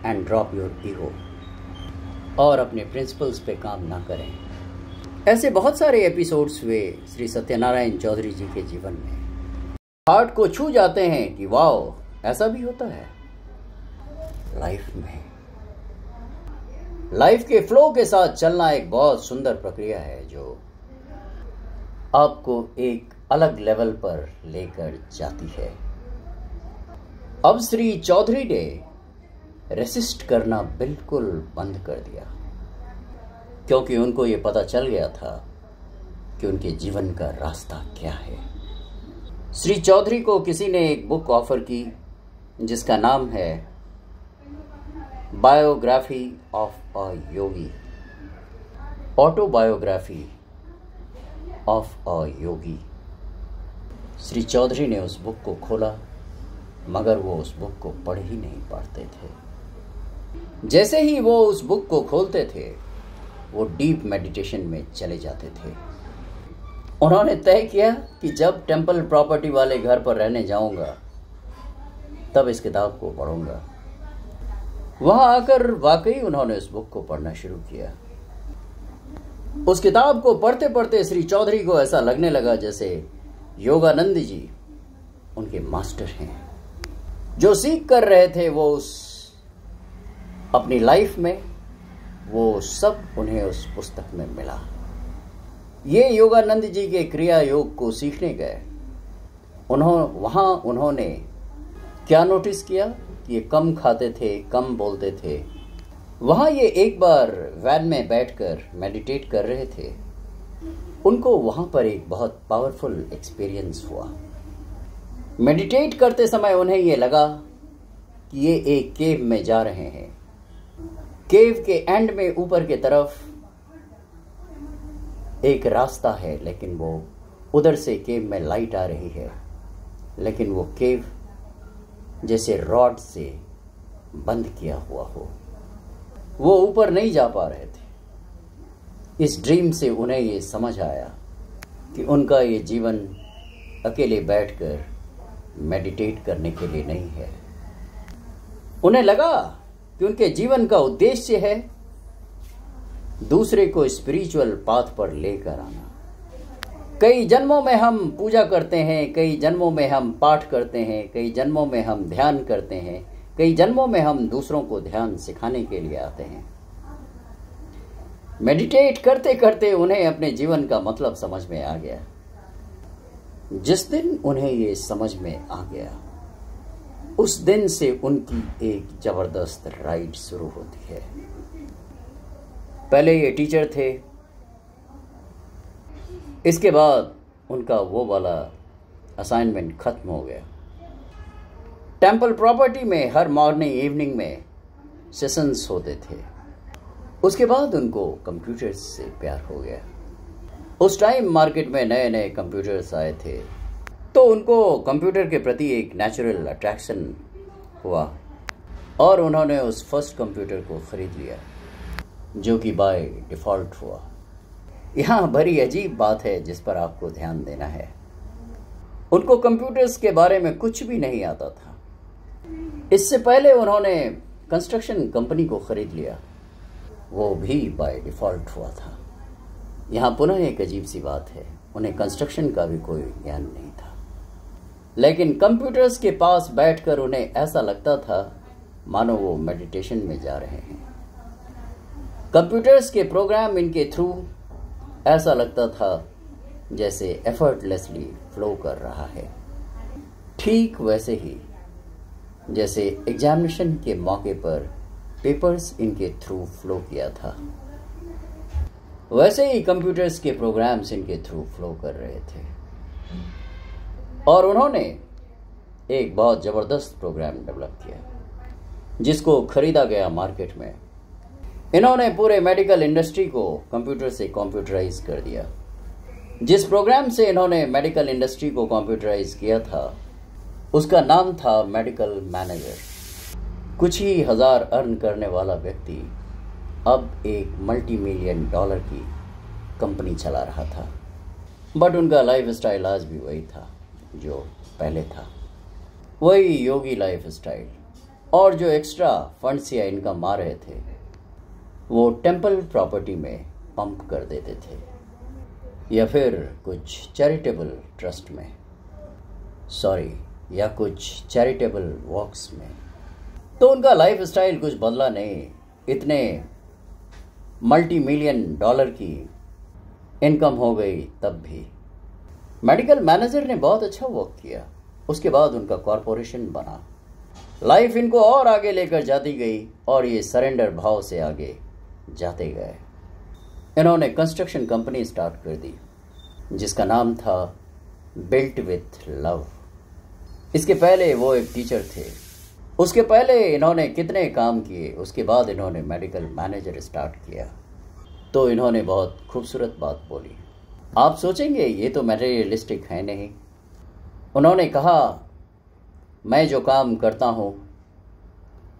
एंड ड्रॉप योर ईगो और अपने प्रिंसिपल्स पे काम ना करें। ऐसे बहुत सारे एपिसोड्स हुए श्री सत्यनारायण चौधरी जी के जीवन में। हार्ट को छू जाते हैं कि वाओ, ऐसा भी होता है लाइफ में। लाइफ के फ्लो के साथ चलना एक बहुत सुंदर प्रक्रिया है जो आपको एक अलग लेवल पर लेकर जाती है। अब श्री चौधरी ने रेसिस्ट करना बिल्कुल बंद कर दिया, क्योंकि उनको ये पता चल गया था कि उनके जीवन का रास्ता क्या है। श्री चौधरी को किसी ने एक बुक ऑफर की जिसका नाम है biography of a yogi, autobiography of a yogi. Shri Chaudhary ने उस बुक को खोला, मगर वो उस बुक को पढ़ ही नहीं पाते थे। जैसे ही वो उस बुक को खोलते थे, वो डीप मेडिटेशन में चले जाते थे। उन्होंने तय किया कि जब टेम्पल प्रॉपर्टी वाले घर पर रहने जाऊंगा तब इस किताब को पढ़ूंगा। वहां आकर वाकई उन्होंने उस बुक को पढ़ना शुरू किया। उस किताब को पढ़ते पढ़ते श्री चौधरी को ऐसा लगने लगा जैसे योगानंद जी उनके मास्टर हैं। जो सीख कर रहे थे वो उस अपनी लाइफ में, वो सब उन्हें उस पुस्तक में मिला। ये योगानंद जी के क्रिया योग को सीखने गए। उन्होंने क्या नोटिस किया कि ये कम खाते थे, कम बोलते थे। वहाँ ये एक बार वैन में बैठकर मेडिटेट कर रहे थे। उनको वहाँ पर एक बहुत पावरफुल एक्सपीरियंस हुआ। मेडिटेट करते समय उन्हें ये लगा कि ये एक केव में जा रहे हैं। केव के एंड में ऊपर की तरफ एक रास्ता है, लेकिन वो उधर से केव में लाइट आ रही है, लेकिन वो केव जैसे रॉड से बंद किया हुआ हो। वो ऊपर नहीं जा पा रहे थे। इस ड्रीम से उन्हें ये समझ आया कि उनका ये जीवन अकेले बैठकर मेडिटेट करने के लिए नहीं है। उन्हें लगा कि उनके जीवन का उद्देश्य है दूसरे को स्पिरिचुअल पाथ पर लेकर आना। कई जन्मों में हम पूजा करते हैं, कई जन्मों में हम पाठ करते हैं, कई जन्मों में हम ध्यान करते हैं, कई जन्मों में हम दूसरों को ध्यान सिखाने के लिए आते हैं। मेडिटेट करते करते उन्हें अपने जीवन का मतलब समझ में आ गया। जिस दिन उन्हें ये समझ में आ गया, उस दिन से उनकी एक जबरदस्त राइड शुरू होती है। पहले ये टीचर थे, इसके बाद उनका वो वाला असाइनमेंट खत्म हो गया। टेम्पल प्रॉपर्टी में हर मॉर्निंग इवनिंग में सेशंस होते थे। उसके बाद उनको कंप्यूटर्स से प्यार हो गया। उस टाइम मार्केट में नए नए कंप्यूटर्स आए थे, तो उनको कंप्यूटर के प्रति एक नेचुरल अट्रैक्शन हुआ और उन्होंने उस फर्स्ट कंप्यूटर को ख़रीद लिया, जो कि बाय डिफ़ॉल्ट हुआ। यहाँ बड़ी अजीब बात है जिस पर आपको ध्यान देना है। उनको कंप्यूटर्स के बारे में कुछ भी नहीं आता था। इससे पहले उन्होंने कंस्ट्रक्शन कंपनी को ख़रीद लिया, वो भी बाय डिफ़ॉल्ट हुआ था। यहाँ पुनः एक अजीब सी बात है, उन्हें कंस्ट्रक्शन का भी कोई ज्ञान नहीं था, लेकिन कंप्यूटर्स के पास बैठकर उन्हें ऐसा लगता था मानो वो मेडिटेशन में जा रहे हैं। कंप्यूटर्स के प्रोग्राम इनके थ्रू ऐसा लगता था जैसे एफर्टलेसली फ्लो कर रहा है। ठीक वैसे ही जैसे एग्जामिनेशन के मौके पर पेपर्स इनके थ्रू फ्लो किया था, वैसे ही कंप्यूटर्स के प्रोग्राम्स इनके थ्रू फ्लो कर रहे थे। और उन्होंने एक बहुत ज़बरदस्त प्रोग्राम डेवलप किया जिसको खरीदा गया मार्केट में। इन्होंने पूरे मेडिकल इंडस्ट्री को कंप्यूटर से कंप्यूटराइज कर दिया। जिस प्रोग्राम से इन्होंने मेडिकल इंडस्ट्री को कंप्यूटराइज किया था उसका नाम था मेडिकल मैनेजर। कुछ ही हजार अर्न करने वाला व्यक्ति अब एक $multi-million की कंपनी चला रहा था, बट उनका लाइफ स्टाइल आज भी वही था जो पहले था, वही योगी लाइफ स्टाइल। और जो एक्स्ट्रा फंड्स या इनकम आ रहे थे वो टेम्पल प्रॉपर्टी में पंप कर देते थे या फिर कुछ चैरिटेबल ट्रस्ट में, या कुछ चैरिटेबल वर्क्स में। तो उनका लाइफ स्टाइल कुछ बदला नहीं। इतने $multi-million की इनकम हो गई तब भी। मेडिकल मैनेजर ने बहुत अच्छा वर्क किया। उसके बाद उनका कॉरपोरेशन बना। लाइफ इनको और आगे लेकर जाती गई और ये सरेंडर भाव से आगे जाते गए। इन्होंने कंस्ट्रक्शन कंपनी स्टार्ट कर दी जिसका नाम था बिल्ट विथ लव। इसके पहले वो एक टीचर थे। उसके पहले इन्होंने कितने काम किए। उसके बाद इन्होंने मेडिकल मैनेजर स्टार्ट किया। तो इन्होंने बहुत खूबसूरत बात बोली। आप सोचेंगे ये तो मटेरियलिस्टिक है नहीं। उन्होंने कहा मैं जो काम करता हूँ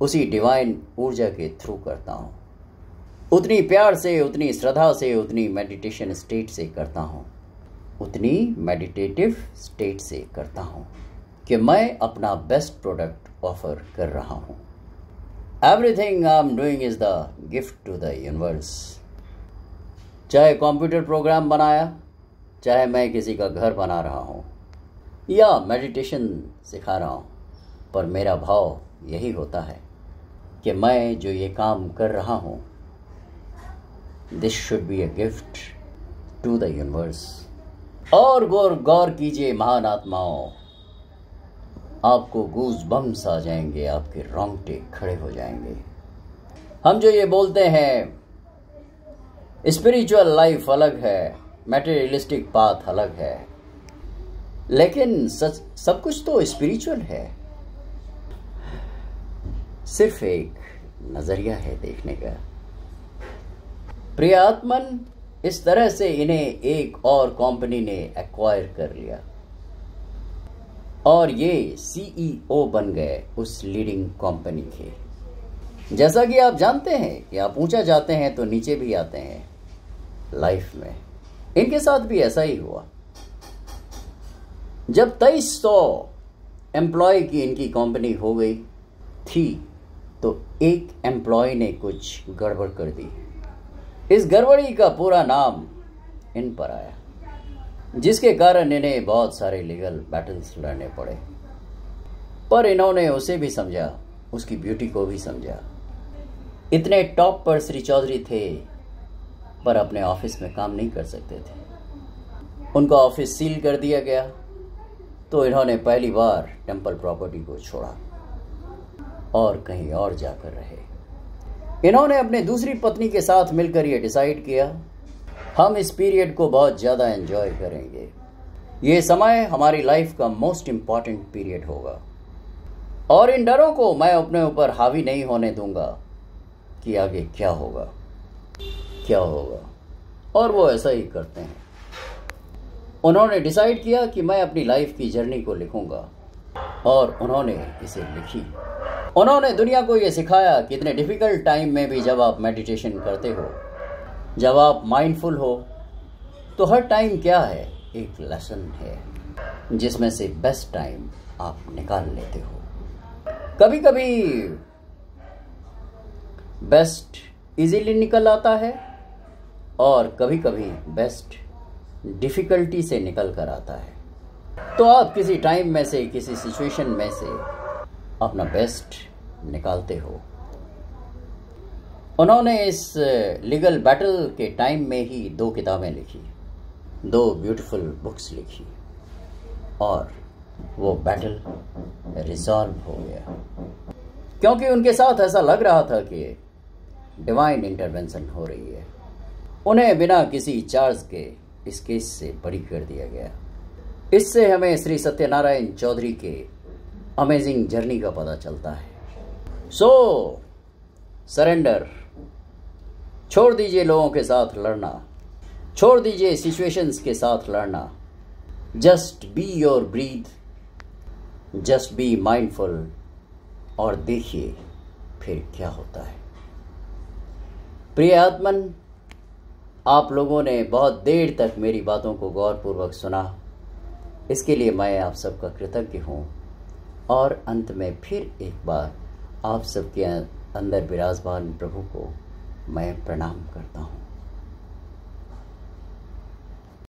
उसी डिवाइन ऊर्जा के थ्रू करता हूँ। उतनी प्यार से, उतनी श्रद्धा से, उतनी मेडिटेशन स्टेट से करता हूँ, उतनी मेडिटेटिव स्टेट से करता हूँ कि मैं अपना बेस्ट प्रोडक्ट ऑफर कर रहा हूँ। Everything I am doing is the gift to the universe. चाहे कंप्यूटर प्रोग्राम बनाया, चाहे मैं किसी का घर बना रहा हूँ या मेडिटेशन सिखा रहा हूँ, पर मेरा भाव यही होता है कि मैं जो ये काम कर रहा हूँ this should be a gift to the universe. और गौर कीजिए महान आत्माओं, आपको गूज बम्स आ जाएंगे, आपके रोंगटे खड़े हो जाएंगे। हम जो ये बोलते हैं स्पिरिचुअल लाइफ अलग है, मटेरियलिस्टिक पाथ अलग है, लेकिन सब कुछ तो स्पिरिचुअल है। सिर्फ एक नजरिया है देखने का। प्रिय आत्मन, इस तरह से इन्हें एक और कंपनी ने एक्वायर कर लिया और ये सीईओ बन गए उस लीडिंग कंपनी के। जैसा कि आप जानते हैं कि आप ऊंचा जाते हैं तो नीचे भी आते हैं लाइफ में। इनके साथ भी ऐसा ही हुआ। जब 2300 एम्प्लॉय की इनकी कंपनी हो गई थी तो एक एम्प्लॉय ने कुछ गड़बड़ कर दी। इस गड़बड़ी का पूरा नाम इन पर आया, जिसके कारण इन्हें बहुत सारे लीगल बैटल्स लड़ने पड़े। पर इन्होंने उसे भी समझा, उसकी ब्यूटी को भी समझा। इतने टॉप पर श्री चौधरी थे पर अपने ऑफिस में काम नहीं कर सकते थे। उनका ऑफिस सील कर दिया गया तो इन्होंने पहली बार टेम्पल प्रॉपर्टी को छोड़ा और कहीं और जाकर रहे। इन्होंने अपने दूसरी पत्नी के साथ मिलकर ये डिसाइड किया हम इस पीरियड को बहुत ज़्यादा एंजॉय करेंगे। ये समय हमारी लाइफ का मोस्ट इम्पॉर्टेंट पीरियड होगा और इन डरों को मैं अपने ऊपर हावी नहीं होने दूंगा कि आगे क्या होगा। और वो ऐसा ही करते हैं। उन्होंने डिसाइड किया कि मैं अपनी लाइफ की जर्नी को लिखूंगा और उन्होंने इसे लिखी। उन्होंने दुनिया को ये सिखाया कि इतने डिफ़िकल्ट टाइम में भी जब आप मेडिटेशन करते हो, जब आप माइंडफुल हो, तो हर टाइम क्या है, एक लेसन है जिसमें से बेस्ट टाइम आप निकाल लेते हो। कभी कभी बेस्ट इजीली निकल आता है और कभी कभी बेस्ट डिफ़िकल्टी से निकल कर आता है। तो आप किसी टाइम में से, किसी सिचुएशन में से अपना बेस्ट निकालते हो। उन्होंने इस लीगल बैटल के टाइम में ही 2 किताबें लिखी, 2 ब्यूटीफुल बुक्स लिखी और वो बैटल रिजॉल्व हो गया, क्योंकि उनके साथ ऐसा लग रहा था कि डिवाइन इंटरवेंशन हो रही है। उन्हें बिना किसी चार्ज के इस केस से बरी कर दिया गया। इससे हमें श्री सत्यनारायण चौधरी के अमेजिंग जर्नी का पता चलता है। सो सरेंडर, छोड़ दीजिए लोगों के साथ लड़ना, छोड़ दीजिए सिचुएशंस के साथ लड़ना। Just be your breathe, just be mindful और देखिए फिर क्या होता है। प्रिय आत्मन, आप लोगों ने बहुत देर तक मेरी बातों को गौरपूर्वक सुना, इसके लिए मैं आप सबका कृतज्ञ हूँ। और अंत में फिर एक बार आप सबके अंदर विराजमान प्रभु को मैं प्रणाम करता हूँ।